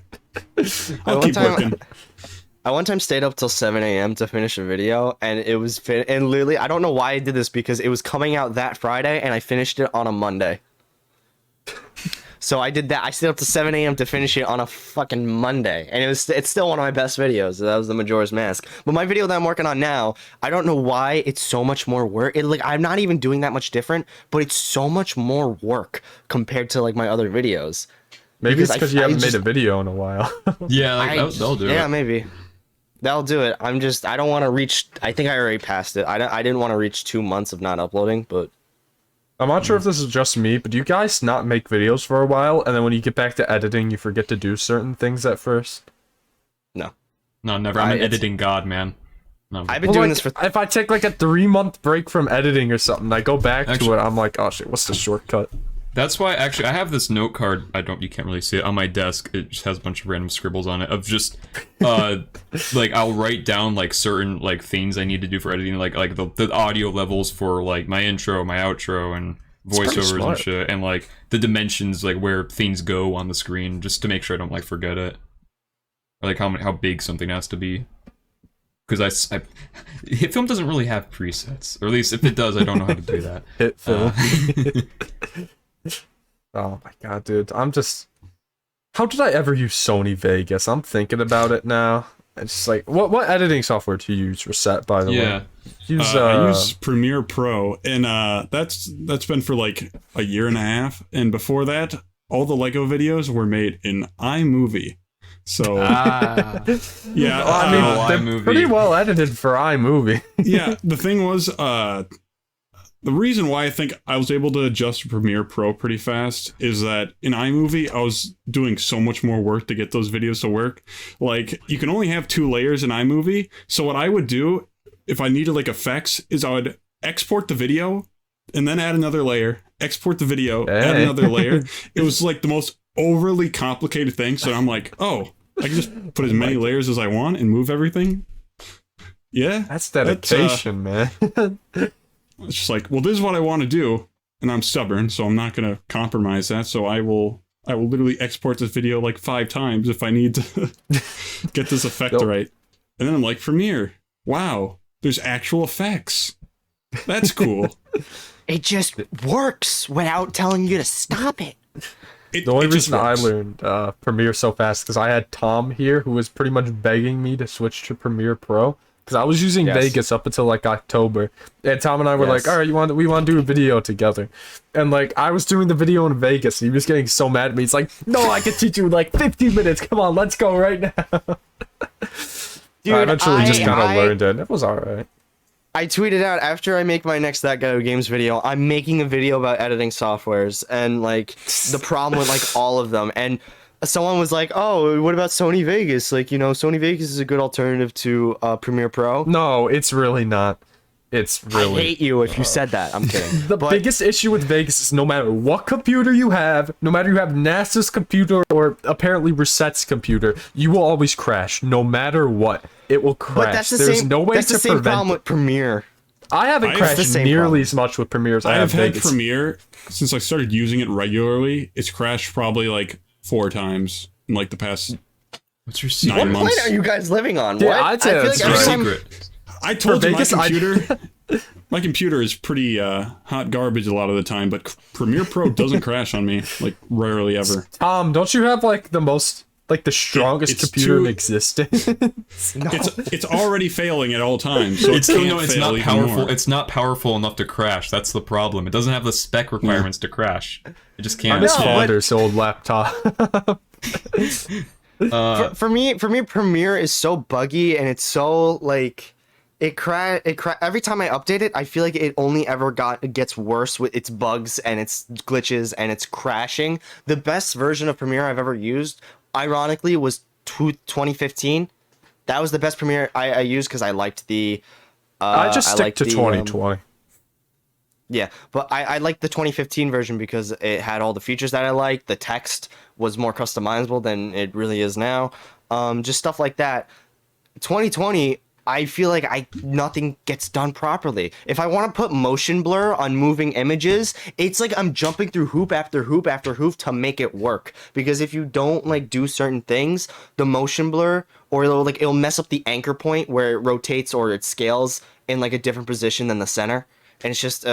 D: I'll
C: one
D: keep
C: time-
D: working.
C: I one time stayed up till 7 a.m. to finish a video, and it was and literally I don't know why I did this because it was coming out that Friday, and I finished it on a Monday. So I did that. I stayed up to 7 a.m. to finish it on a fucking Monday, and it's still one of my best videos. That was the Majora's Mask. But my video that I'm working on now, I don't know why it's so much more work. I'm not even doing that much different, but it's so much more work compared to like my other videos.
B: Maybe it's because you
C: I
B: haven't
C: just-
B: made a video in a while.
A: Yeah, like, they'll do
C: yeah,
A: it.
C: maybe. That'll do it. I don't want to reach. I think I already passed it. I didn't want to reach 2 months of not uploading, but
B: I'm not sure if this is just me, but do you guys not make videos for a while, and then when you get back to editing, you forget to do certain things at first?
C: no.
A: No, never. I'm an
C: It's-
A: editing god, man. No.
C: I've been
B: Well,
C: doing
B: like,
C: this for.
B: if I take like a 3-month break from editing or something, I go back to
A: Actually-
B: it, I'm like, oh shit, what's the shortcut?
A: That's why actually I have this note card. You can't really see it on my desk. It just has a bunch of random scribbles on it of just like I'll write down like certain like things I need to do for editing, like the audio levels for like my intro, my outro, and
B: pretty
A: voiceovers and
B: smart.
A: shit, and like the dimensions, like where things go on the screen, just to make sure I don't like forget it, or like how big something has to be. Because film doesn't really have presets, or at least if it does, I don't know how to do that.
B: Hit film. Oh my god, dude. How did I ever use Sony Vegas? I'm thinking about it now. It's just like, what editing software do you use? Reset, by the
A: Yeah.
B: way. Use,
D: I use Premiere Pro, and that's been for like a year and a half. And before that, all the Lego videos were made in iMovie. So
A: Ah.
D: yeah,
B: Well, I mean, they're
A: iMovie.
B: pretty well edited for iMovie.
D: yeah. The thing was, the reason why I think I was able to adjust to Premiere Pro pretty fast is that in iMovie, I was doing so much more work to get those videos to work. Like, you can only have 2 layers in iMovie. So what I would do if I needed like effects is I would export the video and then add another layer, export the video, add
B: Hey.
D: another layer. It was like the most overly complicated thing. So I'm like, oh, I can just put as many layers as I want and move everything. Yeah.
B: That's dedication, man.
D: It's just like, well, this is what I want to do, and I'm stubborn, so I'm not going to compromise that. So I will literally export this video like 5 times if I need to get this effect
B: Nope.
D: right. And then I'm like, Premiere, wow, there's actual effects. That's cool.
C: It just works without telling you to stop it.
B: The only
D: It just
B: reason I
D: works.
B: learned Premiere so fast because I had Tom here who was pretty much begging me to switch to Premiere Pro because I was using
C: Yes.
B: Vegas up until like October, and Tom and I were
C: Yes.
B: like, "All right, we want to do a video together," and like I was doing the video in Vegas, and he was getting so mad at me. He's like, "No, I can teach you in like 15 minutes. Come on, let's go right now."
C: Dude,
B: I eventually just kind of
C: I-
B: learned it. It was all right.
C: I tweeted out after I make my next That Guy Who Games video, I'm making a video about editing softwares and like the problem with like all of them. And someone was like, "Oh, what about Sony Vegas? Like, you know, Sony Vegas is a good alternative to Premiere Pro."
B: No, it's really not. It's really.
C: I hate you if you said that. I'm kidding.
B: The
C: But
B: biggest issue with Vegas is no matter what computer you have, no matter you have NASA's computer or apparently Reset's computer, you will always crash. No matter what, it will crash.
C: but that's the
B: There's
C: same.
B: no way
C: that's
B: to
C: the same
B: prevent
C: problem
B: it.
C: with Premiere.
B: I haven't
D: I have
B: crashed
C: the same
B: nearly
C: problem.
B: as much with Premiere as I
D: I have
B: have
D: had
B: Vegas.
D: Premiere since I started using it regularly. It's crashed probably like 4 times in like the past.
A: What's your
D: 9
A: secret?
C: What
D: months.
C: planet are you guys living on?
B: Yeah,
C: What?
B: I'd say
C: I feel
B: that's
C: like
A: What's
C: every
A: your
C: time
A: secret?
D: I told you
B: Vegas,
D: my computer. My computer is pretty hot garbage a lot of the time, but Premiere Pro doesn't crash on me like rarely ever.
B: Tom, don't you have like the strongest
D: it's
B: computer in
D: too-
B: existence?
C: No.
D: It's already failing at all times, so
A: It's
D: it can't
A: no, it's
D: fail
A: not
D: even
A: powerful.
D: more.
A: It's not powerful enough to crash. That's the problem. It doesn't have the spec requirements to crash. It just
B: I
A: can't.
B: miss
C: No, but-
B: Fonder's old laptop.
C: for me, Premiere is so buggy and it's so like it every time I update it, I feel like it only ever gets worse with its bugs and its glitches and its crashing. The best version of Premiere I've ever used, ironically, was 2015. That was the best Premiere I used because I liked the.
B: I just stick
C: liked
B: to
C: the,
B: 2020.
C: Yeah, but I liked the 2015 version because it had all the features that I liked. The text was more customizable than it really is now. Just stuff like that. 2020, I feel like nothing gets done properly. If I want to put motion blur on moving images, it's like I'm jumping through hoop after hoop after hoop to make it work. Because if you don't like do certain things, the motion blur or it'll mess up the anchor point where it rotates or it scales in like a different position than the center, and it's just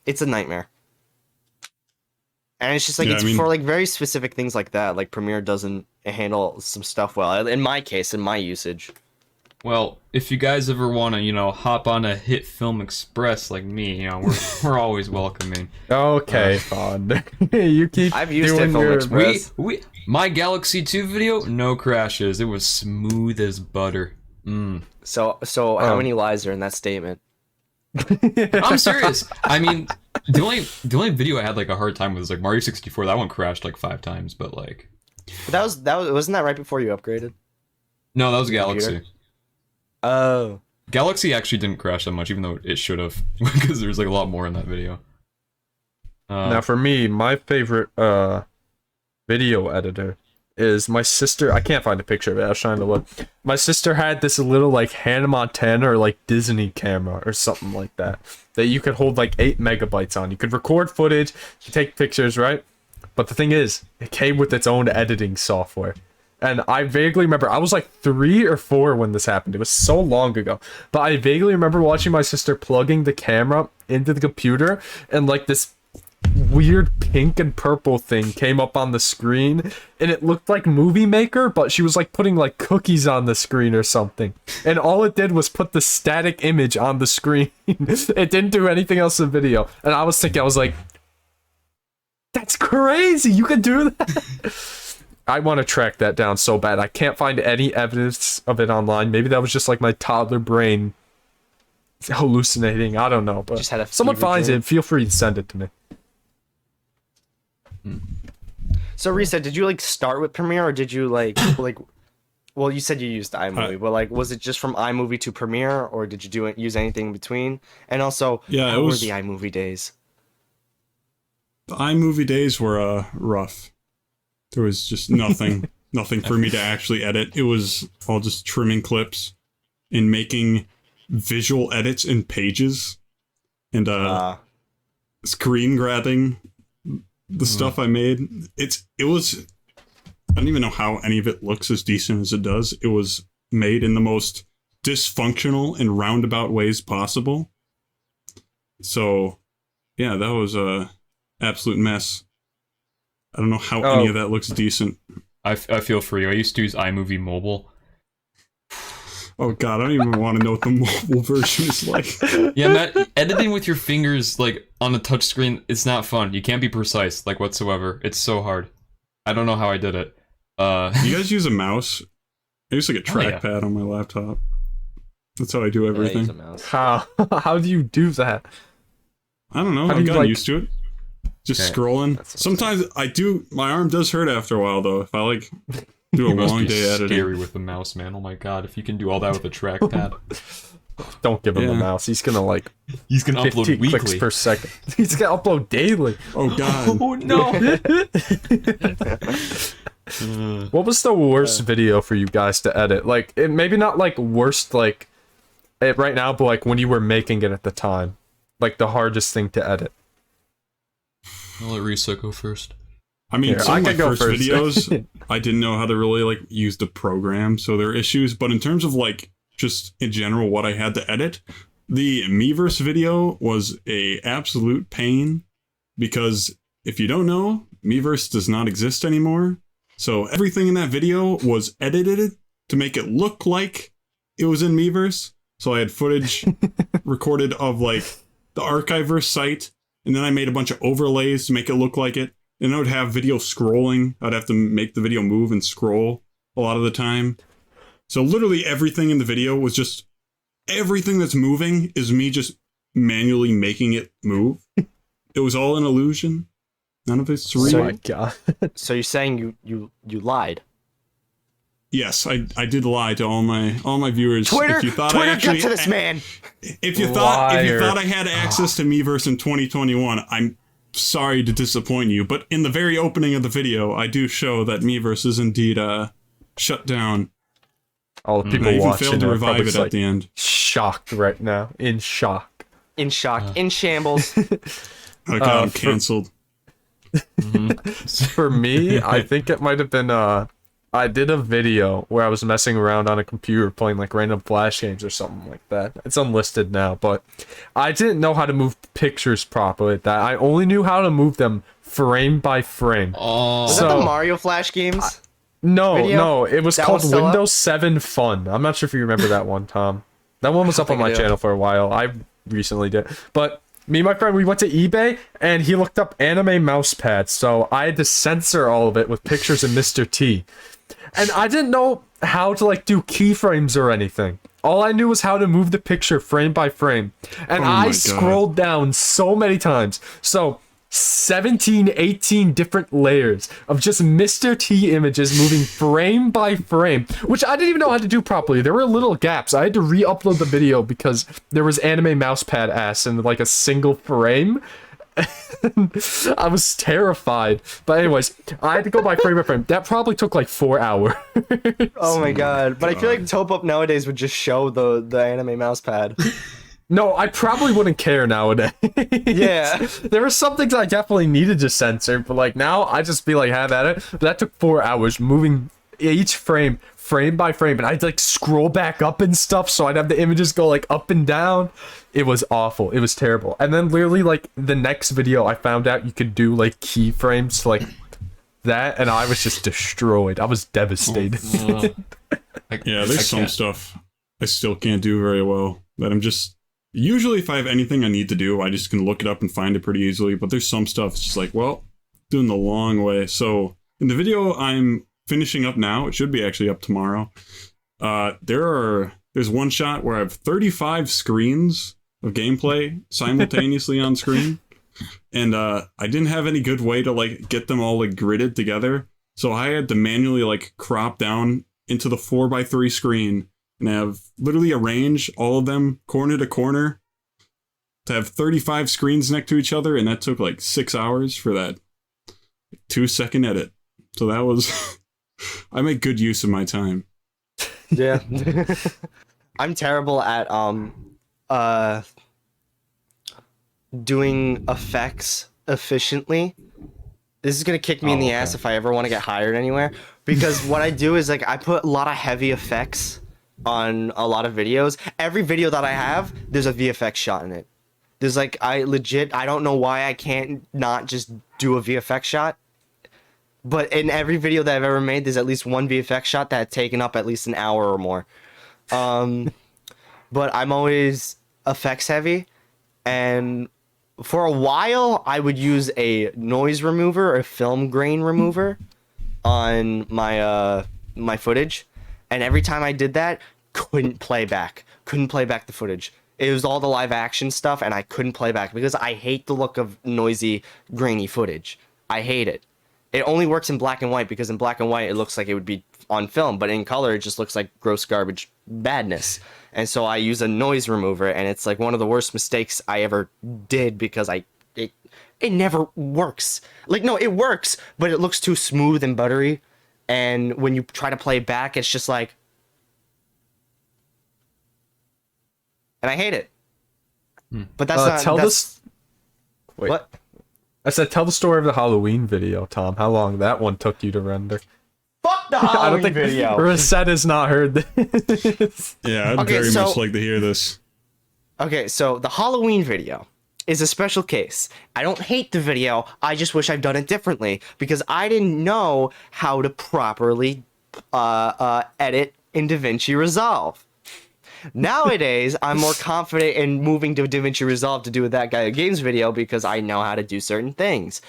C: it's a nightmare. And it's just like
D: Yeah,
C: it's
D: I mean-
C: for like very specific things like that. Like Premiere doesn't handle some stuff well. In my case, in my usage.
A: Well, if you guys ever want to, hop on a Hit Film Express like me, we're always welcoming.
B: Okay, Fonder. You keep
C: I've used
B: doing
C: it, Film
B: your...
C: Express.
A: My Galaxy 2 video, no crashes. It was smooth as butter.
C: So how many lies are in that statement?
A: I'm serious. I mean, the only video I had like a hard time with was like Mario 64. That one crashed like 5 times, but like
C: That was wasn't that right before you upgraded?
A: no, that was Galaxy.
C: Computer? Oh.
A: Galaxy actually didn't crash that much, even though it should have, because there's like a lot more in that video.
B: Now, for me, my favorite video editor is my sister. I can't find a picture of it. I was trying to look. My sister had this little like Hannah Montana or like Disney camera or something like that you could hold like 8 megabytes on. You could record footage, you take pictures, right? But the thing is, it came with its own editing software. And I vaguely remember, I was like 3 or 4 when this happened. It was so long ago. But I vaguely remember watching my sister plugging the camera into the computer, and like this weird pink and purple thing came up on the screen, and it looked like Movie Maker, but she was like putting like cookies on the screen or something. And all it did was put the static image on the screen. It didn't do anything else in video. And I was like, that's crazy. You can do that. I want to track that down so bad. I can't find any evidence of it online. Maybe that was just like my toddler brain hallucinating. I don't know, but
C: Just had a
B: if someone
C: fever
B: finds
C: dream.
B: it, feel free to send it to me.
C: So Reeset, did you like start with Premiere or did you like well, you said you used iMovie, but like was it just from iMovie to Premiere or did you use anything in between? And also,
D: Yeah,
C: how
D: it was-
C: were the iMovie days?
D: The iMovie days were rough. There was just nothing for me to actually edit. It was all just trimming clips and making visual edits in Pages and screen grabbing the stuff I made. It was I don't even know how any of it looks as decent as it does. It was made in the most dysfunctional and roundabout ways possible. So, yeah, that was a absolute mess. I don't know how any of that looks decent.
A: I feel for you. I used to use iMovie Mobile.
D: Oh god, I don't even want to know what the mobile version is like.
A: Yeah, Matt, editing with your fingers like on a touch screen, it's not fun. You can't be precise like whatsoever. It's so hard. I don't know how I did it.
D: Do you guys use a mouse? I use like a
A: yeah.
D: trackpad on my laptop. That's how I do
C: Yeah, I use
D: everything.
C: a mouse.
B: How do you do that?
D: I don't know.
B: How do
D: I've
B: you,
D: gotten
B: like-
D: used to it. Just
A: Okay.
D: scrolling. Sometimes I do. My arm does hurt after a while, though. If I like do a
A: You must
D: long
A: be
D: day editing.
A: scary with the mouse, man. Oh my god, if you can do all that with a trackpad.
B: Don't give him a
D: Yeah.
B: mouse. He's gonna like
A: He's gonna
B: 15
A: upload
B: clicks
A: weekly.
B: per second. He's gonna upload daily.
D: Oh god.
A: Oh no!
B: What was the worst video for you guys to edit? Like, maybe not like worst like it right now, but like when you were making it at the time, like the hardest thing to edit.
A: I'll let Reeset go first.
D: I mean,
B: Here,
D: some
B: I
D: of my
B: can go
D: first
B: first.
D: videos, I didn't know how to really like use the program, so there are issues. But in terms of like just in general what I had to edit, the Miiverse video was a absolute pain because if you don't know, Miiverse does not exist anymore. So everything in that video was edited to make it look like it was in Miiverse. So I had footage recorded of like the Archiverse site, and then I made a bunch of overlays to make it look like it. And I would have video scrolling. I'd have to make the video move and scroll a lot of the time. So literally everything in the video was just everything that's moving is me just manually making it move. It was all an illusion. None of it's real.
B: Oh my god.
C: So you're saying you lied?
D: Yes, I did lie to all my viewers.
C: Twitter,
D: if you thought
C: Twitter,
D: I actually,
C: get to this man.
D: If you thought
B: Liar.
D: I had access to Miiverse in 2021, I'm sorry to disappoint you. But in the very opening of the video, I do show that Miiverse is indeed shut down.
B: All the
D: And
B: people
D: I even
B: watching
D: failed to
B: are
D: revive
B: probably
D: it
B: like
D: at the end.
B: shocked right now. In shock.
C: In shock, in shambles.
D: Oh god, I'm
B: for-
D: canceled.
B: For me, I think it might have been I did a video where I was messing around on a computer playing like random flash games or something like that. It's unlisted now, but I didn't know how to move pictures properly at that. I only knew how to move them frame by frame.
A: Oh,
C: Was that
B: So-
C: the Mario Flash games?
B: No,
C: video?
B: no, it was
C: That
B: called
C: was still up?
B: Windows 7 Fun. I'm not sure if you remember that one, Tom. That one was up on
C: think I
B: my
C: do.
B: channel for a while. I recently did. But me and my friend, we went to eBay and he looked up anime mouse pads. So I had to censor all of it with pictures of Mr. T. And I didn't know how to like do keyframes or anything. All I knew was how to move the picture frame by frame. And
D: Oh my
B: I
D: God.
B: scrolled down so many times. So 17, 18 different layers of just Mr. T images moving frame by frame, which I didn't even know how to do properly. There were little gaps. I had to re-upload the video because there was anime mousepad ass in like a single frame. I was terrified. But anyways, I had to go by frame. That probably took like 4 hours.
C: Oh my god! But I feel like Top Up nowadays would just show the anime mouse pad.
B: No, I probably wouldn't care nowadays.
C: Yeah.
B: There were some things I definitely needed to censor, but like now I just be like, have at it. But that took 4 hours moving each frame by frame, and I'd like scroll back up and stuff, so I'd have the images go like up and down. It was awful. It was terrible. And then literally like the next video, I found out you could do like keyframes to like that, and I was just destroyed. I was devastated.
D: Yeah, there's some stuff I still can't do very well. That I'm just usually if I have anything I need to do, I just can look it up and find it pretty easily. But there's some stuff it's just like, well, doing the long way. So in the video I'm finishing up now. It should be actually up tomorrow. There's one shot where I have 35 screens of gameplay simultaneously on screen. And I didn't have any good way to like get them all like gridded together. So I had to manually like crop down into the 4x3 screen and have literally arrange all of them corner to corner to have 35 screens next to each other, and that took like 6 hours for that 2-second edit. So that was I make good use of my time.
C: Yeah. I'm terrible at doing effects efficiently. This is gonna kick me in the ass if I ever want to get hired anywhere, because what I do is like I put a lot of heavy effects on a lot of videos. Every video that I have, there's a VFX shot in it. There's like I don't know why I can't not just do a VFX shot. But in every video that I've ever made, there's at least one VFX shot that had taken up at least an hour or more. But I'm always effects heavy, and for a while I would use a noise remover, a film grain remover on my my footage, and every time I did that, couldn't play back the footage. It was all the live action stuff, and I couldn't play back because I hate the look of noisy, grainy footage. I hate it. It only works in black and white because in black and white it looks like it would be on film, but in color it just looks like gross garbage badness. And so I use a noise remover, and it's like one of the worst mistakes I ever did because it never works. Like, no, it works, but it looks too smooth and buttery, and when you try to play it back, it's just like, and I hate it. But that's not
B: Wait.
C: What?
B: I said, tell the story of the Halloween video, Tom. How long that one took you to render?
C: Fuck the Halloween video.
B: Reset has not heard this.
D: Yeah, I'd very much like to hear this.
C: Okay, so the Halloween video is a special case. I don't hate the video. I just wish I'd done it differently because I didn't know how to properly edit in DaVinci Resolve. Nowadays, I'm more confident in moving to DaVinci Resolve to do a That Guy Who Games video because I know how to do certain things.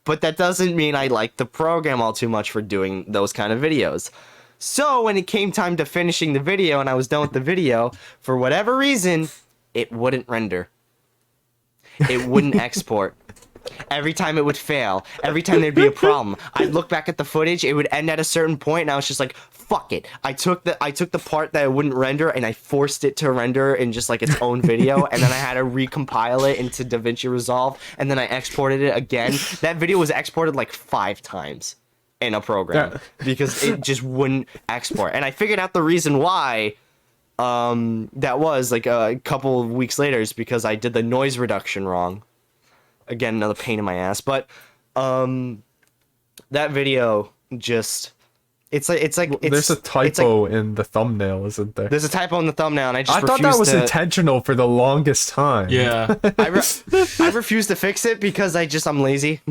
C: But that doesn't mean I like the program all too much for doing those kind of videos. So when it came time to finishing the video and I was done with the video, for whatever reason, it wouldn't render. It wouldn't export. Every time it would fail. Every time there'd be a problem. I'd look back at the footage, it would end at a certain point, and I was just like, fuck it. I took the part that it wouldn't render and I forced it to render in just like its own video, and then I had to recompile it into DaVinci Resolve, and then I exported it again. That video was exported like 5 times in a program because it just wouldn't export. And I figured out the reason why that was like a couple of weeks later is because I did the noise reduction wrong. Again, another pain in my ass, but that video just it's like
B: there's a typo in the thumbnail, isn't there?
C: There's a typo in the thumbnail, and I
B: thought that was intentional for the longest time.
A: Yeah.
C: I refuse to fix it because I'm lazy.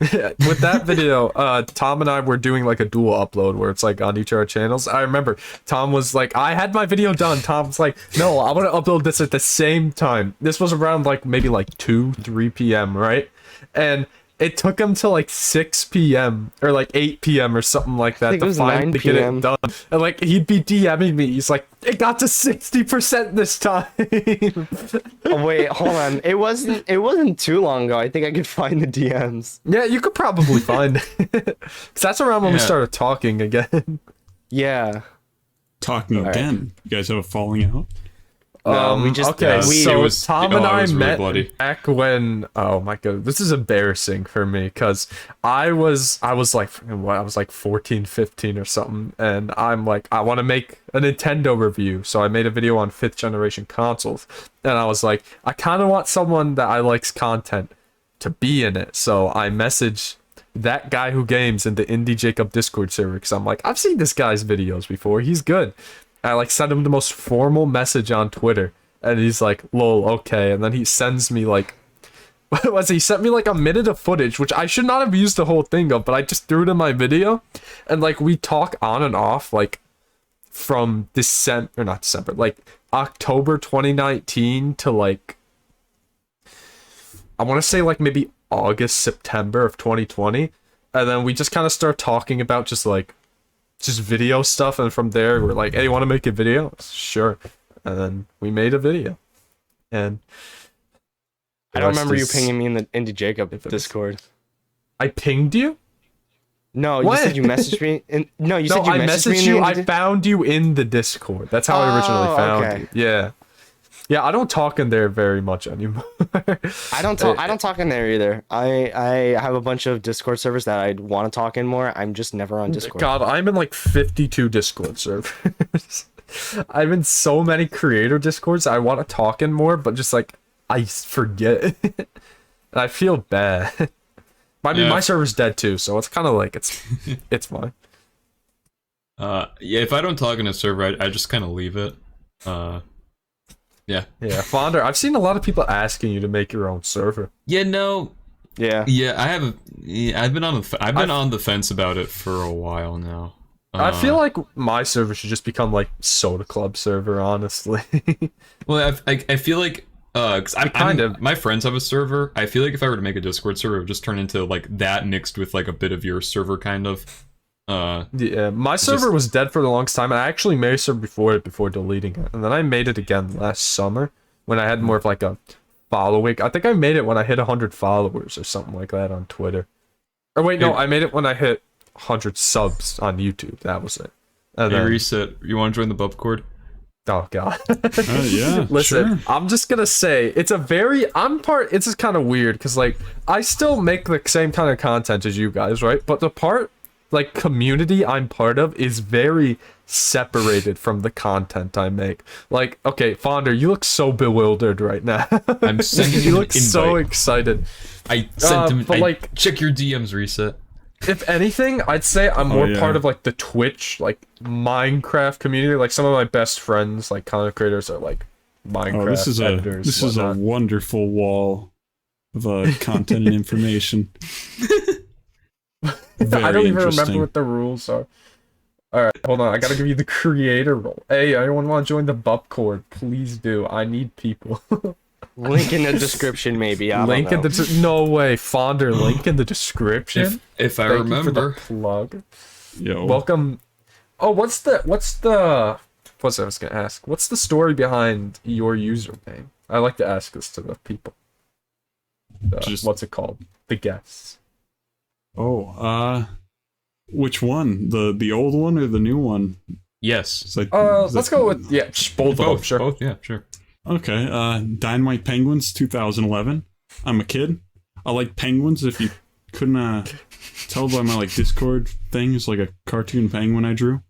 B: With that video, Tom and I were doing like a dual upload where it's like on each of our channels. I remember Tom was like, I had my video done. Tom's like, no, I want to upload this at the same time. This was around like maybe like 2-3 p.m., right? And it took him till like 6 p.m. or like 8 p.m. or something like that to finally get it done. And like he'd be DMing me. He's like, it got to 60% this time.
C: Oh, wait, hold on. It wasn't too long ago. I think I could find the DMs.
B: Yeah, you could probably find it. 'Cause that's around when we started talking again.
C: Yeah.
D: Talking again. You guys have a falling out?
C: No, we just
B: okay. So Tom and I met
A: bloody.
B: back when. Oh my god, this is embarrassing for me because I was like what, I was like 14, 15 or something, and I'm like I want to make a Nintendo review, so I made a video on 5th generation consoles, and I was like I kind of want someone that I likes content to be in it, so I messaged That Guy Who Games in the Indie Jacob Discord server because I'm like I've seen this guy's videos before, he's good. I like sent him the most formal message on Twitter, and he's like, lol, okay. And then he sends me like, what was it? He sent me like a minute of footage, which I should not have used the whole thing of, but I just threw it in my video. And like we talk on and off like from like October 2019 to like, I want to say like maybe August, September of 2020. and then we just kind of start talking about just video stuff, and from there we're like, hey, you want to make a video? Sure. And then we made a video. And
C: I don't remember you pinging me in the Indie Jacob Discord.
B: I pinged you?
C: No,
B: What?
C: you said you messaged me. You said you
B: I
C: messaged me.
B: messaged
C: In
B: you.
C: the
B: I found you in the Discord. That's how I originally found
C: okay.
B: you. Yeah. Yeah, I don't talk in there very much anymore.
C: I don't talk in there either. I have a bunch of Discord servers that I want to talk in more. I'm just never on Discord.
B: God, I'm in like 52 Discord servers. I'm in so many creator Discords I want to talk in more, but just like I forget. I feel bad. I mean, my server's dead too, so it's kind of like it's fine.
A: Yeah, if I don't talk in a server, I just kind of leave it. Yeah.
B: Yeah, Fonder, I've seen a lot of people asking you to make your own server.
A: Yeah, no.
C: Yeah.
A: Yeah, I've been on the fence about it for a while now.
B: I feel like my server should just become like SodaClub server, honestly.
A: Well, I feel like cause my friends have a server. I feel like if I were to make a Discord server, it would just turn into like that mixed with like a bit of your server kind of.
B: Yeah, my server was dead for the longest time, and I actually made a server before deleting it, and then I made it again last summer when I had more of like a following. I think I made it when I hit 100 followers or something like that on Twitter. Or wait, no, I made it when I hit 100 subs on YouTube. That was it. And
A: hey, Reeset, you want to join the bub cord?
B: Oh god.
D: Yeah.
B: Listen,
D: sure.
B: I'm just gonna say it's just kind of weird because like I still make the same kind of content as you guys, right? But the part like community I'm part of is very separated from the content I make. Like, okay, Fonder, you look so bewildered right now.
A: I'm sending
B: you
A: an
B: look so
A: invite.
B: excited.
A: I sent him.
B: but like,
A: check your DMs, Reeset.
B: if anything, I'd say I'm more
D: yeah.
B: part of like the Twitch, like Minecraft community. Like some of my best friends, like content creators, are like Minecraft editors.
D: This is a wonderful wall of content and information.
B: I don't even remember
D: interesting.
B: what the rules are. Alright, hold on. I gotta give you the creator role. Hey, anyone want to join the Bub Cord? Please do. I need people.
C: Link in the description, maybe. I
B: Link in
C: don't know.
B: the no way, Fonder. Link in the description.
A: If I
B: Thank you for the
A: remember.
B: plug.
D: Yo.
B: Welcome. Oh, what's I was gonna ask? What's the story behind your username? I like to ask this to the people. What's it called? The guests.
D: Oh, which one? The old one or the new one?
A: Yes.
D: It's like,
B: Let's go with both of them.
A: Both.
B: Sure.
A: Both. Yeah. Sure.
D: Okay, Dynamite Penguins 2011. I'm a kid. I like penguins. If you couldn't tell by my like Discord thing, it's like a cartoon penguin I drew.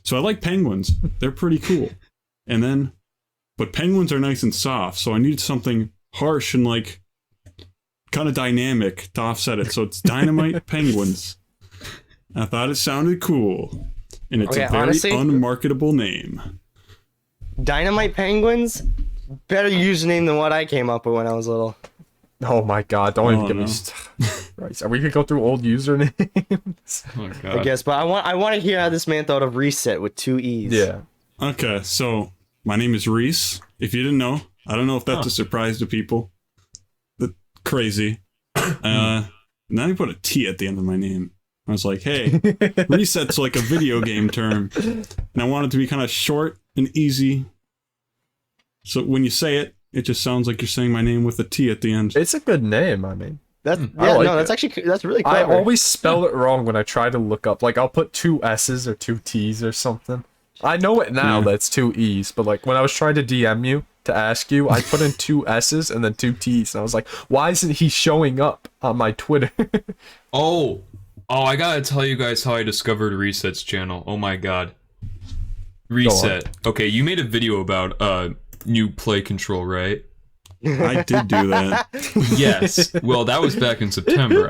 D: So I like penguins. They're pretty cool. But penguins are nice and soft, so I needed something harsh and like kind of dynamic to offset it. So it's Dynamite Penguins. I thought it sounded cool, and it's a very
C: honestly,
D: unmarketable name.
C: Dynamite Penguins? Better username than what I came up with when I was little.
B: Oh my god, don't even get me right. So we could go through old usernames.
A: Oh god.
C: I guess, but I want to hear how this man thought of Reeset with 2 E's.
B: Yeah.
D: Okay, so my name is Reese. If you didn't know, I don't know if that's a surprise to people. That's crazy. Now you put a T at the end of my name. I was like, hey, Reset's like a video game term. And I want it to be kind of short and easy. So when you say it, it just sounds like you're saying my name with a T at the end.
B: It's a good name, I mean.
C: That's that's really
B: I
C: clever.
B: always spell it wrong when I try to look up. Like, I'll put 2 S's or 2 T's or something. I know it now that it's 2 E's, but like when I was trying to DM you to ask you, I put in 2 S's and then 2 T's, and I was like, why isn't he showing up on my Twitter?
A: Oh, I gotta tell you guys how I discovered Reset's channel. Oh my god. Reset. Okay, you made a video about new play control, right?
D: I did do that.
A: Yes. Well, that was back in September,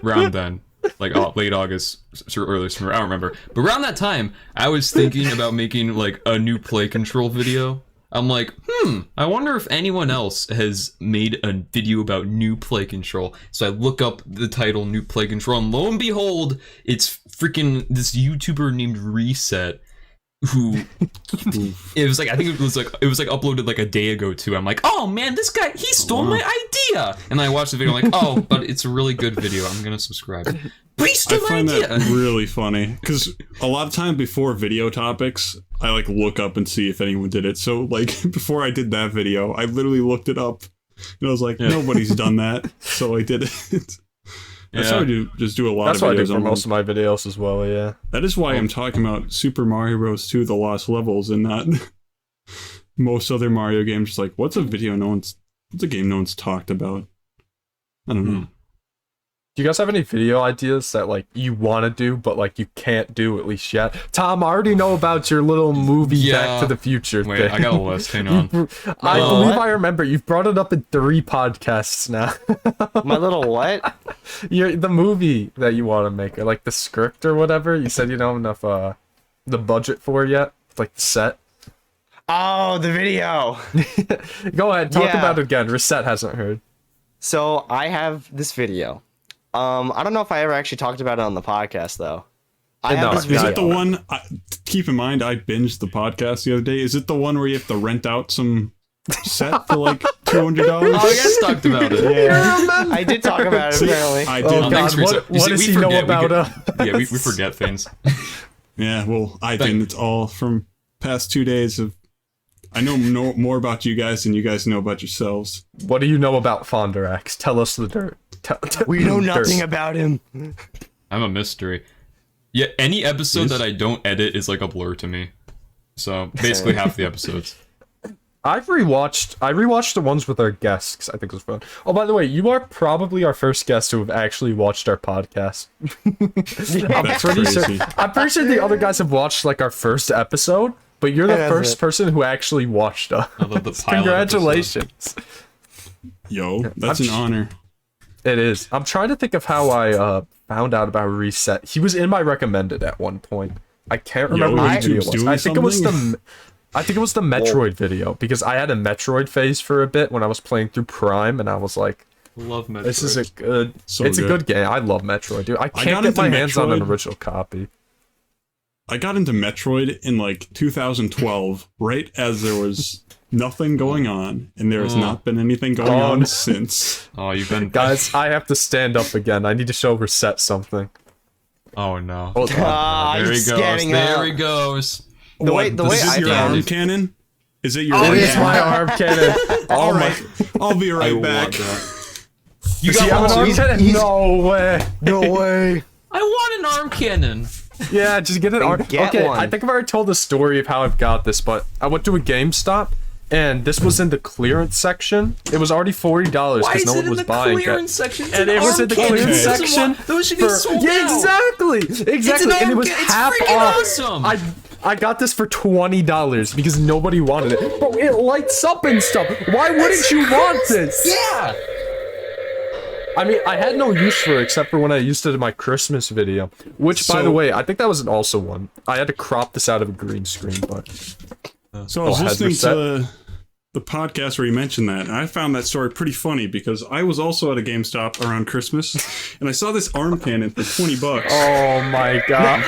A: around then. Like late August, or early summer, I don't remember. But around that time, I was thinking about making like a new play control video. I'm like, I wonder if anyone else has made a video about new play control. So I look up the title new play control, and lo and behold, it's freaking this YouTuber named Reeset, who it was like, I think it was like uploaded like a day ago too. I'm like, oh man, this guy, he stole my idea. And I watched the video, I'm like, oh, but it's a really good video. I'm gonna subscribe. But he
D: I
A: stole my
D: find
A: idea.
D: that really funny because a lot of time before video topics, I like look up and see if anyone did it. So like before I did that video, I literally looked it up and I was like, nobody's done that, so I did it. That's how I just do a lot
B: That's
D: of videos.
B: what I do for most of my videos as well, yeah.
D: That is why I'm talking about Super Mario Bros. 2 The Lost Levels and not most other Mario games. Just like, what's a game no one's talked about? I don't know.
B: Do you guys have any video ideas that like you want to do but like you can't do at least yet? Tom, I already know about your little movie Back to the Future
A: Wait,
B: thing.
A: I got a list. Hang on.
B: I believe I remember. You've brought it up in 3 podcasts now.
C: My little what?
B: The movie that you want to make, or like the script or whatever. You said you don't have enough the budget for yet, like the set.
C: Oh, the video.
B: Go ahead, talk
C: Yeah.
B: about it again. Reset hasn't heard.
C: So I have this video. I don't know if I ever actually talked about it on the podcast though. I have
B: No,
C: this
B: is
C: video.
D: Is it the one? Keep in mind, I binged the podcast the other day. Is it the one where you have to rent out some set for like $200?
A: Oh, you guys talked about it.
C: Yeah. I did talk about it apparently.
D: I
B: Oh
D: did.
B: God,
A: thanks for
B: what
A: you see,
B: does
A: we
B: he know
A: forget,
B: about
A: Yeah, we forget things.
D: Yeah, well, I didn't. It's all from past 2 days of. I know more about you guys than you guys know about yourselves.
B: What do you know about Fonderax? Tell us the dirt.
C: We know nothing
B: dirt.
C: about him.
A: I'm a mystery. Yeah, any episode that I don't edit is like a blur to me. So basically half the episodes.
B: I rewatched the ones with our guests 'cause I think it was fun. Oh, by the way, you are probably our first guest to have actually watched our podcast.
D: That's crazy.
B: I'm pretty sure the other guys have watched like our first episode, but you're the
C: That's
B: first
C: it.
B: person who actually watched us.
A: I love the pilot
B: Congratulations.
D: Yo, that's an honor.
B: It is. I'm trying to think of how I found out about Reset. He was in my recommended at one point. I can't remember what video it
D: YouTube's
B: was.
D: doing
B: I think
D: something?
B: it was the Metroid video because I had a Metroid phase for a bit when I was playing through Prime, and I was like,
A: Love Metroid.
B: "This is a good.
D: So
B: it's a
D: good.
B: good game. I love Metroid, dude. I
D: got
B: can't get
D: into
B: my hands on an
D: Metroid.
B: original copy."
D: I got into Metroid in like 2012, right as there was nothing going on, and there has not been anything going
B: Oh,
D: on
B: no.
D: since.
A: Oh, you've been
B: Guys, I have to stand up again. I need to show Reset something.
A: Oh no.
B: Hold on.
C: Ah,
A: There he
C: he's
A: goes.
C: getting
A: There
C: up.
A: he goes.
C: The way
D: Is
C: I
D: it your
C: did
D: arm
C: it.
D: cannon? Is it your
B: It
D: arm
B: is
D: cannon?
B: my arm cannon.
D: All
B: Oh my.
D: right, I'll be
A: I
D: right
A: want
D: back.
A: that. You
B: Does he have
A: got
B: an
A: one
B: arm
A: too?
B: cannon? No way.
C: No way.
A: I want an arm cannon.
B: Yeah, just get an arm.
C: get
B: Okay,
C: one.
B: I think I've already told the story of how I've got this, but I went to a GameStop, and this was in the clearance section. It was already $40
A: Why
B: because
A: is
B: no
A: it
B: one
A: in
B: was
A: the
B: buying
A: clearance
B: it.
A: section? It's
B: And
A: an
B: it was
A: arm
B: in the
A: cannon.
B: clearance
A: Who doesn't
B: section.
A: want- Those should be sold
B: Yeah,
A: now.
B: exactly, exactly. And it was
A: it's
B: half
A: freaking
B: off.
A: awesome.
B: I got this for $20 because nobody wanted it. Bro, it lights up and stuff. Why wouldn't you want this?
A: Yeah.
B: I mean, I had no use for it except for when I used it in my Christmas video. Which, by
D: So-
B: the way, I think that was also one. I had to crop this out of a green screen, but...
D: So I was
B: Oh,
D: listening
B: Reset?
D: to the podcast where you mentioned that, and I found that story pretty funny because I was also at a GameStop around Christmas, and I saw this arm cannon for $20.
B: Oh my god.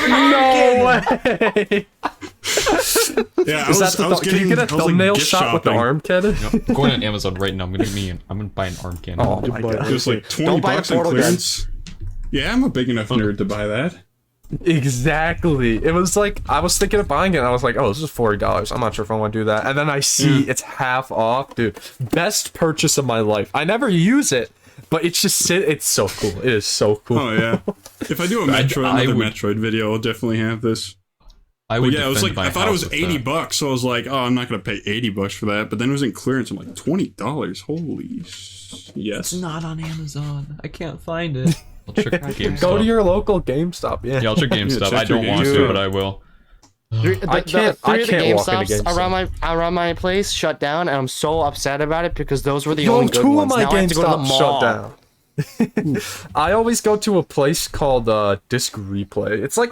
B: No way!
D: Yeah,
B: Is that the can you get a thumbnail shot with the arm cannon?
A: I'm going on Amazon right now. I'm gonna buy an arm cannon.
B: Oh my god.
D: It was like
C: Don't buy a
D: $20 on
C: portal gun.
D: clearance. Yeah, I'm a big enough nerd to buy that.
B: Exactly. It was like, I was thinking of buying it, and I was like, oh, this is $40. I'm not sure if I want to do that. And then I see it's half off. Dude, best purchase of my life. I never use it, but it's just, it's so cool. It is so cool.
D: Oh yeah. If I do a Metroid,
A: I
D: another
A: would-
D: Metroid video, I'll definitely have this.
A: I
D: But
A: would.
D: yeah, it was
A: defend
D: like
A: my
D: I thought it
A: house
D: was
A: with
D: $80,
A: that.
D: so I was like, oh, I'm not gonna pay $80 for that. But then it was in clearance. I'm like, $20. Holy yes.
A: Not on Amazon. I can't find it. I'll check GameStop.
B: Go to your local GameStop. Yeah.
A: Yeah, I'll check GameStop.
D: check
A: I don't
D: your
A: want to,
D: GameStop.
A: but I will.
B: I can't walk into GameStop.
C: around my place shut down, and I'm so upset about it because those were the
B: Yo,
C: only good
B: 2 of
C: ones.
B: my
C: Now I have to go to the
B: GameStop
C: mall.
B: shut down. I always go to a place called Disc Replay. It's like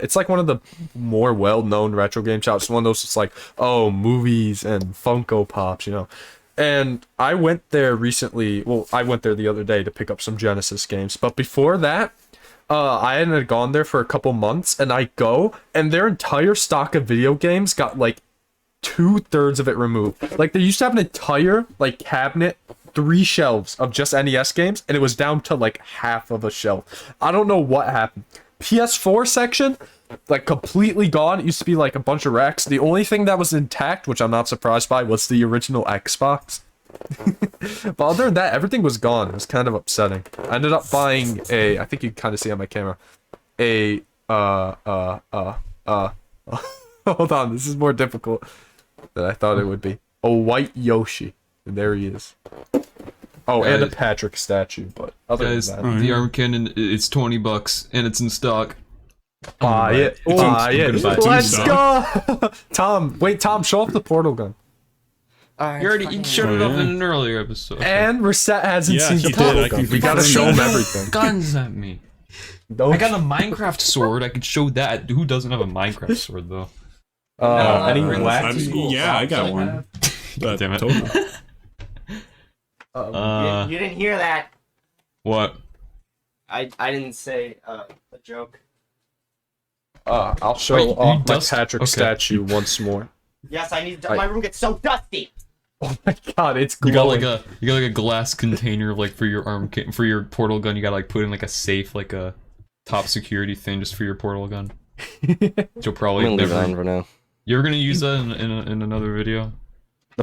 B: it's like one of the more well-known retro game shops. One of those that's like, oh, movies and Funko Pops, you know. And I went there recently. Well, I went there the other day to pick up some Genesis games. But before that, I hadn't gone there for a couple months, and I go, and their entire stock of video games got like 2/3 of it removed. Like they used to have an entire like cabinet 3 shelves of just NES games, and it was down to like half of a shelf. I don't know what happened. PS4 section, like completely gone. It used to be like a bunch of racks. The only thing that was intact, which I'm not surprised by, was the original Xbox. But other than that, everything was gone. It was kind of upsetting. I ended up buying a, I think you can kind of see on my camera, a hold on, this is more difficult than I thought it would be. A white Yoshi. And there he is. Oh, and a Patrick statue, but other
A: Guys,
B: than that.
A: the arm cannon, it's $20 and it's in stock.
B: Buy it. Buy it.
D: gonna buy it.
B: Let's go. Tom, show off the portal gun.
A: You showed it off in an earlier episode.
B: And Reset hasn't
D: Yeah,
B: seen
D: he
B: the portal
D: did. I
B: gun.
D: can
B: We gotta
D: confirm
B: show him
D: that.
B: everything.
A: Guns at me. I got a Minecraft sword. I could show that. Who doesn't have a Minecraft sword though?
B: Any
D: Yeah, I got one.
A: Damn it.
D: Totally.
C: You didn't hear that.
A: What?
C: I didn't say a joke.
B: I'll show
A: Wait, you
B: off my
A: dust-
B: Patrick
A: okay.
B: statue once more.
C: Yes, my room gets so dusty.
B: Oh my god, it's
A: You got
B: glowing.
A: like a glass container like for your for your portal gun. You got to like put in like a safe, like a top security thing just for your portal gun. You'll probably
C: I'm gonna leave it
A: never.
C: on for now.
A: You're gonna use that in another video.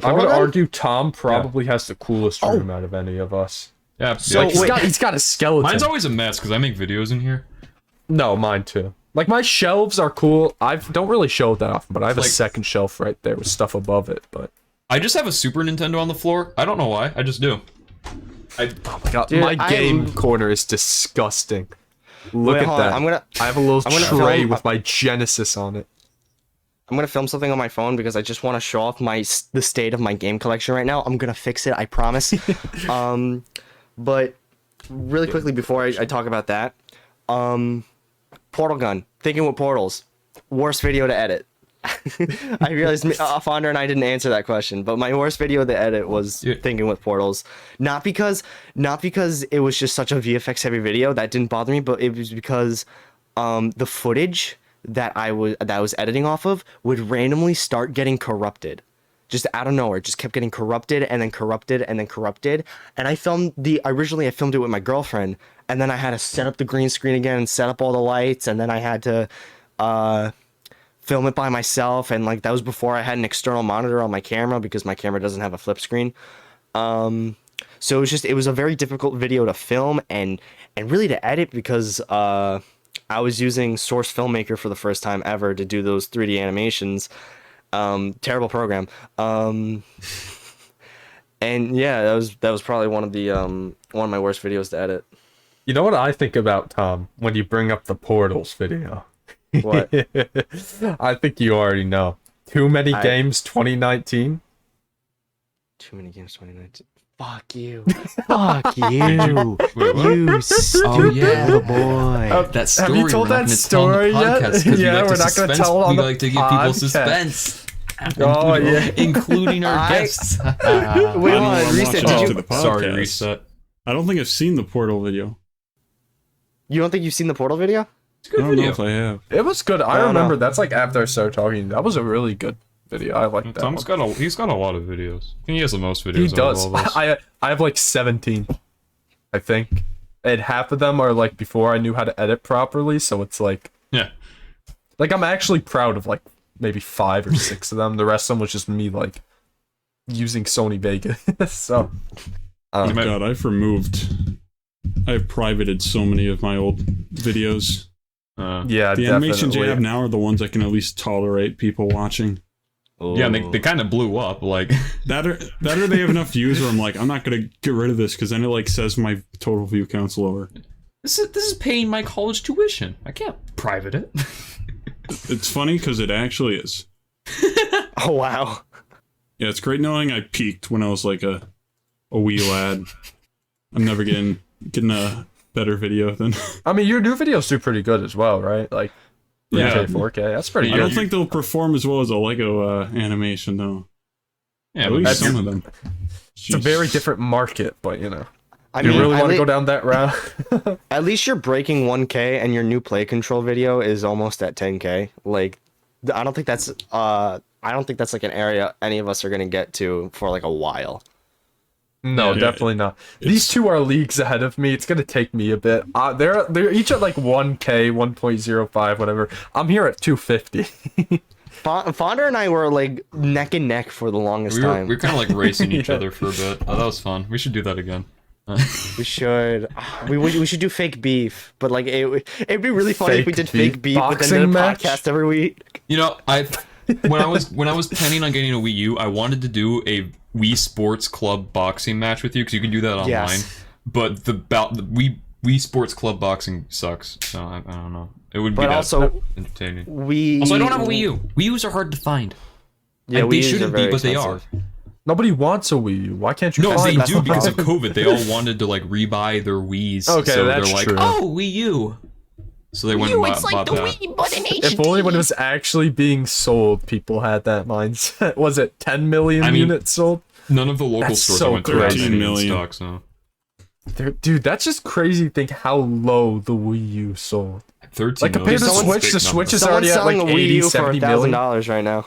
B: I'm gonna argue Tom probably has the coolest room out of any of us.
A: Yeah.
C: So,
A: like,
B: He's got a skeleton.
A: mine's always a mess because I make videos in here.
B: No, mine too. Like, my shelves are cool. I don't really show it that often, but I have a
A: Like-
B: second shelf right there with stuff above it, but...
A: I just have a Super Nintendo on the floor. I don't know why. I just do.
B: Oh my god,
C: Dude,
B: my game corner is disgusting. Look
C: Wait,
B: at
C: hold on,
B: that.
C: I'm
B: I have a little
C: gonna
B: tray
C: film-
B: with my Genesis on it.
C: I'm gonna film something on my phone because I just want to show off the state of my game collection right now. I'm gonna fix it, I promise. But really quickly before I talk about that, Portal gun. Thinking with portals. Worst video to edit. I realized Fonder and I didn't answer that question, but my worst video to edit was Thinking with Portals. Not because it was just such a VFX heavy video that didn't bother me, but it was because the footage that I was editing off of would randomly start getting corrupted. Just out of nowhere, just kept getting corrupted and then corrupted and then corrupted. And originally I filmed it with my girlfriend, and then I had to set up the green screen again and set up all the lights, and then I had to film it by myself, and like that was before I had an external monitor on my camera because my camera doesn't have a flip screen. So it was a very difficult video to film and really to edit because I was using Source Filmmaker for the first time ever to do those 3D animations. Terrible program. And yeah, that was probably one of my worst videos to edit.
B: You know what I think about, Tom, when you bring up the Portals video?
C: What?
B: I think you already know. Too Many Games 2019?
C: Too Many Games 2019. Fuck you. Fuck you.
A: Wait, what?
C: You stupid little boy.
A: That story.
B: Have you told
A: we're not
B: that
A: gonna
B: story
A: tell on the
B: yet?
A: podcast 'cause we
B: Yeah,
A: like
B: we're
A: to
B: not gonna
A: suspense-
B: tell it on
A: we
B: the
A: like to give people
B: podcast.
A: suspense.
B: Oh, yeah.
A: Including our guests.
C: Wait, hold on, Reeset, did you...
A: Sorry, Reset.
D: I don't think I've seen the Portal video.
C: You don't think you've seen the Portal video?
A: It's a good
D: I don't know
A: video.
D: if I have.
B: It was good. I
C: No,
B: remember
C: no.
B: that's like after I started talking. That was a really good video. I like that.
A: Tom's
B: one.
A: he's got a lot of videos. I think he has the most videos.
B: He
A: out of
B: does.
A: all of us.
B: I have like 17, I think, and half of them are like before I knew how to edit properly. So it's like
A: Yeah.
B: I'm actually proud of like maybe 5 or 6 of them. The rest of them was just me like using Sony Vegas. So
D: Oh god, I've privated so many of my old videos.
B: yeah,
D: The animations you
B: definitely.
D: have now are the ones I can at least tolerate people watching.
A: Yeah, and they kind of blew up. Like
D: That or they have enough views where I'm like, I'm not gonna get rid of this because then it like says my total view count's lower.
A: this is paying my college tuition. I can't private it.
D: It's funny because it actually is.
C: Oh, wow.
D: Yeah, it's great knowing I peaked when I was like a wee lad. I'm never getting a better video than.
B: I mean, your new videos do pretty good as well, right? Like,
D: Yeah.
B: 4K. That's pretty
D: I
B: good.
D: don't think they'll perform as well as a Lego animation though.
A: Yeah,
D: At
A: but
D: least
B: that's-
D: some of them.
B: It's a very different market, but you know,
C: I
B: you really
C: at
B: want to
C: lea-
B: go down that route.
C: At least you're breaking 1K and your new play control video is almost at 10K. Like, I don't think that's like an area any of us are gonna get to for like a while.
B: No,
A: Yeah.
B: definitely not. These two are leagues ahead of me. It's gonna take me a bit. They're each at like 1K, 1.05, whatever. I'm here at 250.
C: Fonda and I were like neck and neck for the longest time.
A: We were kind of like racing each other for a bit. Oh, that was fun. We should do that again.
C: We should. We should do fake beef, but like it'd be really funny if we did fake beef, but then
B: boxing
C: did a
B: match?
C: podcast every week.
A: You know, when I was planning on getting a Wii U, I wanted to do a Wii Sports Club boxing match with you because you can do that online.
C: Yes.
A: But the Wii Sports Club boxing sucks, so I don't know. It would be
C: But
A: that
C: also,
A: entertaining.
C: Also,
A: I don't have a Wii U. Wii U's are hard to find.
C: Yeah,
A: And they
C: Wii Us are
A: shouldn't be,
C: very
A: but
C: expensive.
A: they are.
B: Nobody wants a Wii U. Why can't you
A: No,
B: find
A: they
B: them?
A: do because of COVID. They all wanted to like rebuy their Wii's.
B: Okay,
A: so
B: that's
A: they're like,
B: true.
A: oh, Wii U. So they went and bought that.
E: but in HD.
B: If only when it was actually being sold, people had that mindset. Was it 10 million units sold?
A: None of the local
B: That's
A: stores
B: so
A: I went to had
D: 13
A: any in
D: million.
A: stock, so
B: Dude, that's just crazy to think how low the Wii U sold.
A: 13
B: Like, compared to
A: million.
B: Switch, the Switch is
C: Someone's
B: already at like
C: selling a Wii
B: 80,
C: U for
B: 70
C: $1,000
B: million.
C: right now.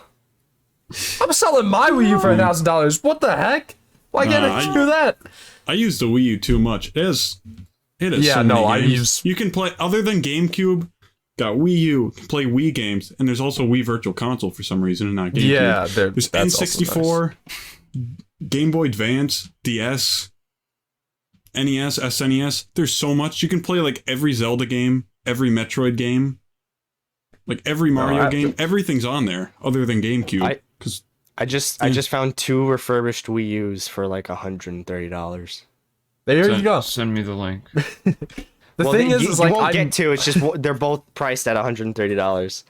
B: I'm selling my Wii U for $1,000. What the heck? Why can't I do that?
D: I use the Wii U too much. It has
B: Yeah,
D: so
B: no, I
D: many games.
B: use-
D: You can play other than GameCube. Got Wii U, can play Wii games, and there's also Wii Virtual Console for some reason, and not GameCube.
B: Yeah,
D: there's
B: that's also
D: N64, Game Boy Advance, DS, NES, SNES. There's so much. You can play like every Zelda game, every Metroid game, like every Mario game. Everything's on there other than GameCube. Because
C: I just found 2 refurbished Wii U's for like $130.
B: There you go.
A: Send me the link.
B: The thing is,
C: you
B: like,
C: won't
B: I'm,
C: get 2. It's just they're both priced at $130.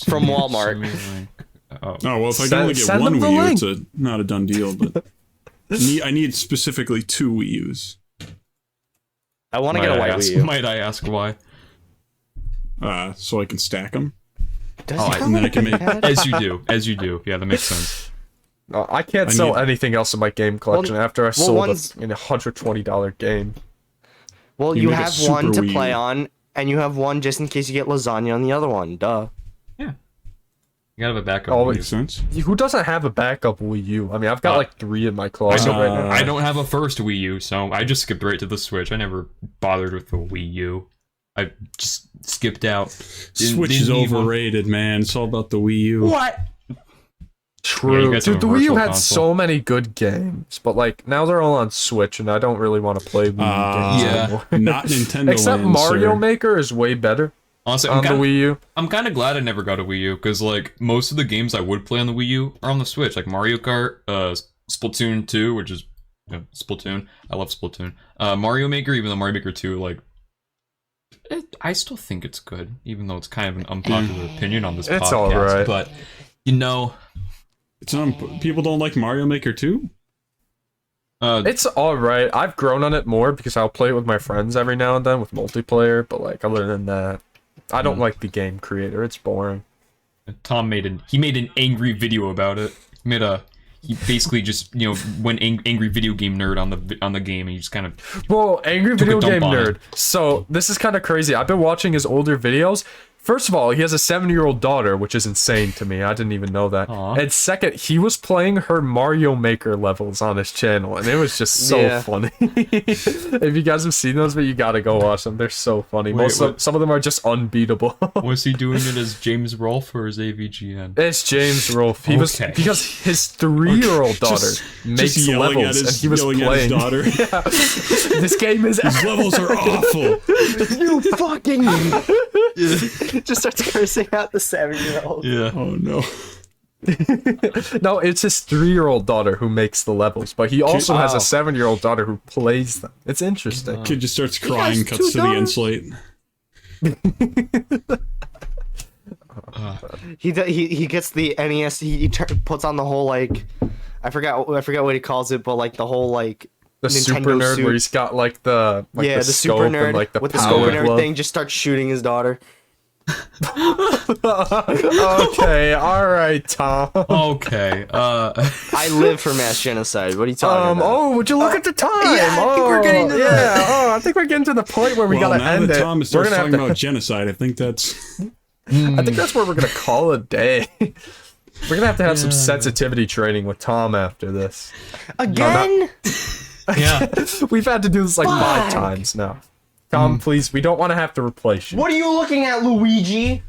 C: From Walmart.
A: Send me the link. Oh.
D: well, if I can only get
B: Send
D: one
B: them the
D: Wii U,
B: link.
D: it's not a done deal. But I need specifically 2 Wii U's.
C: I want to get a white Wii U.
A: Might I ask why?
D: So I can stack them.
C: And
D: then I can make.
A: As you do. Yeah, that makes sense.
B: I can't sell anything else in my game collection after I sold a $120 game.
C: Well,
D: You
C: you
D: make a
C: have
D: super
C: one to
D: Wii
C: play
D: U.
C: on, and you have one just in case you get lasagna on the other one. Duh.
A: Yeah. You gotta have a backup.
B: Oh,
A: Wii U.
D: Makes sense.
B: Who doesn't have a backup Wii U? I mean, I've got like 3 in my closet right now.
A: I don't have a first Wii U, so I just skipped right to the Switch. I never bothered with the Wii U. I just skipped out.
D: Switch is
A: Didn't even-
D: overrated, man. It's all about the Wii U.
A: What?
B: True.
A: you guys have
B: Dude, the
A: a
B: Wii U
A: virtual
B: had
A: console.
B: so many good games, but like now they're all on Switch, and I don't really want to play Wii U games
A: yeah.
B: anymore.
D: Not Nintendo.
B: Except
D: land,
B: Mario
D: sir.
B: Maker is way better
A: Honestly,
B: on the Wii U.
A: I'm kind of glad I never got a Wii U because like most of the games I would play on the Wii U are on the Switch, like Mario Kart, Splatoon 2, which is Splatoon. I love Splatoon. Mario Maker, even though Mario Maker 2, like, I still think it's good, even though it's kind of an unpopular opinion on this
B: It's
A: podcast.
B: alright.
A: But you know,
D: People don't like Mario Maker 2?
B: It's alright. I've grown on it more because I'll play it with my friends every now and then with multiplayer, but like other than that, I don't like the game creator. It's boring.
A: Tom made an angry video about it. He basically just went angry video game nerd on the game, and he just kind of
B: Well, angry
A: Took a
B: video
A: dump
B: game
A: on
B: nerd.
A: it.
B: So this is kind of crazy. I've been watching his older videos. First of all, he has a 7-year-old daughter, which is insane to me. I didn't even know that.
A: Aw.
B: And second, he was playing her Mario Maker levels on his channel, and it was just so
C: Yeah.
B: funny. If you guys have seen those, but you gotta go watch them. They're so funny.
A: Wait,
B: Some of them are just unbeatable.
A: was he doing it as James Rolfe or as AVGN?
B: It's James Rolfe. He was
A: Okay.
B: because his 3-year-old daughter makes
D: yelling
B: levels,
D: at his,
B: and he was
D: yelling
B: playing.
D: at his daughter.
B: This game is
D: These levels are awful.
C: You fucking. Just starts cursing out the 7-year-old.
A: Yeah.
D: Oh no.
B: No, it's his 3-year-old daughter who makes the levels, but he also has a 7-year-old daughter who plays them. It's interesting.
D: Kid just starts crying,
B: has
D: cuts
B: 2
D: to the end slate.
C: He gets the NES. He puts on the whole like, I forgot what he calls it, but like the whole like
B: The super
C: Nintendo
B: nerd
C: suit.
B: where he's got like the
C: the
B: scope
C: super nerd
B: and like the
C: with the
B: power
C: scope and
B: glove.
C: everything just starts shooting his daughter.
B: Okay, all right, Tom.
A: Okay.
C: I live for mass genocide. What are you talking about?
B: Oh, would you look at the time?
C: yeah, I think we're getting to
B: yeah. Oh, I think we're getting to the point where we
D: Well,
B: gotta
D: now
B: end
D: that
B: it.
D: Tom
B: We're
D: starts
B: gonna have
D: talking
B: to.
D: about genocide, I think that's.
B: I think that's where we're gonna call it a day. We're gonna have to have some sensitivity training with Tom after this.
C: Again?
E: Yeah.
B: We've had to do this like 5 times now. Tom, please, we don't want to have to replace you.
C: What are you looking at, Luigi?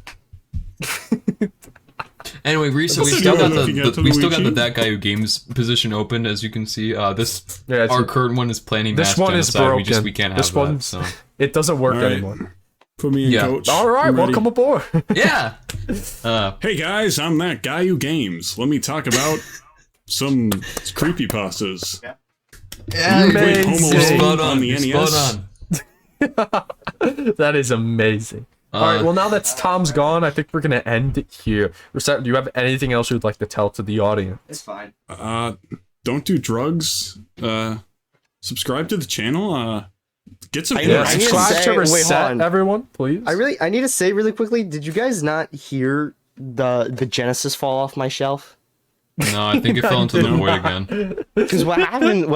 A: Anyway, Reeset, we still got the that guy who games position open, as you can see. Our current one is planning
B: this
A: mass
B: one is
A: genocide.
B: broken.
A: We can't have
B: this one,
A: so.
B: It doesn't work
D: All right.
B: anymore.
D: Put me in, coach.
B: All right,
D: I'm ready.
B: welcome aboard.
A: Yeah.
D: Hey guys, I'm that guy who games. Let me talk about some creepypastas.
A: Yeah,
D: You played Home
B: Amazing.
D: Alone
A: spot on.
D: on the
A: You're
D: NES.
A: spot on.
B: That is amazing. All right, well, now that Tom's gone, I think we're going to end it here. Reset, do you have anything else you'd like to tell to the audience?
C: It's fine.
D: Don't do drugs. Subscribe to the channel. Get some
C: I
B: Yeah,
C: need to
B: subscribe
C: say-
B: to
C: wait, hold
B: Reset,
C: on.
B: everyone, please.
C: I need to say really quickly, did you guys not hear the Genesis fall off my shelf?
A: No, I think it fell into the void again.
C: Because what happened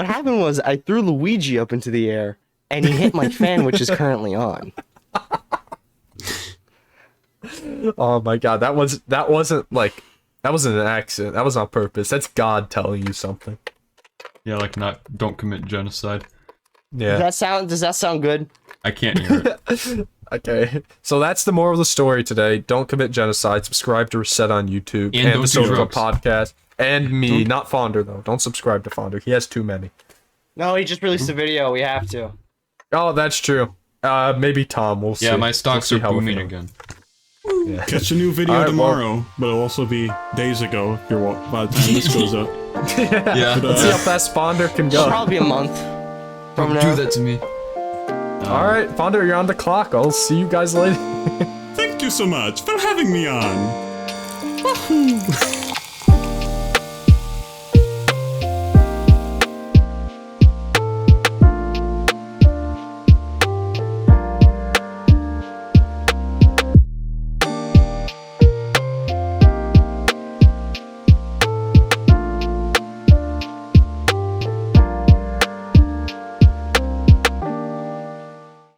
C: was I threw Luigi up into the air and he hit my fan, which is currently on.
B: Oh my god, that wasn't an accident. That was on purpose. That's God telling you something.
A: Yeah, like don't commit genocide.
B: Yeah.
C: Does that sound good?
A: I can't hear it.
B: Okay. So that's the moral of the story today. Don't commit genocide. Subscribe to Reset on YouTube
A: And
B: and
A: don't
B: the
A: do
B: SodaClub
A: drugs.
B: podcast. And me, not Fonder though. Don't subscribe to Fonder. He has too many.
C: No, he just released a video. We have to.
B: Oh, that's true. Maybe Tom. We'll see.
A: Yeah, my stocks
B: We'll
A: are
B: see how we
A: booming
B: feel.
A: again.
B: Yeah.
D: Catch a new video
B: All right, well-
D: tomorrow, but it'll also be days ago if you're by the time this goes up.
A: Yeah.
B: Let's see how fast Fonder can go.
C: Probably a month from now.
A: Do that to me.
B: All right, Fonder, you're on the clock. I'll see you guys later.
D: Thank you so much for having me on. Wahoo!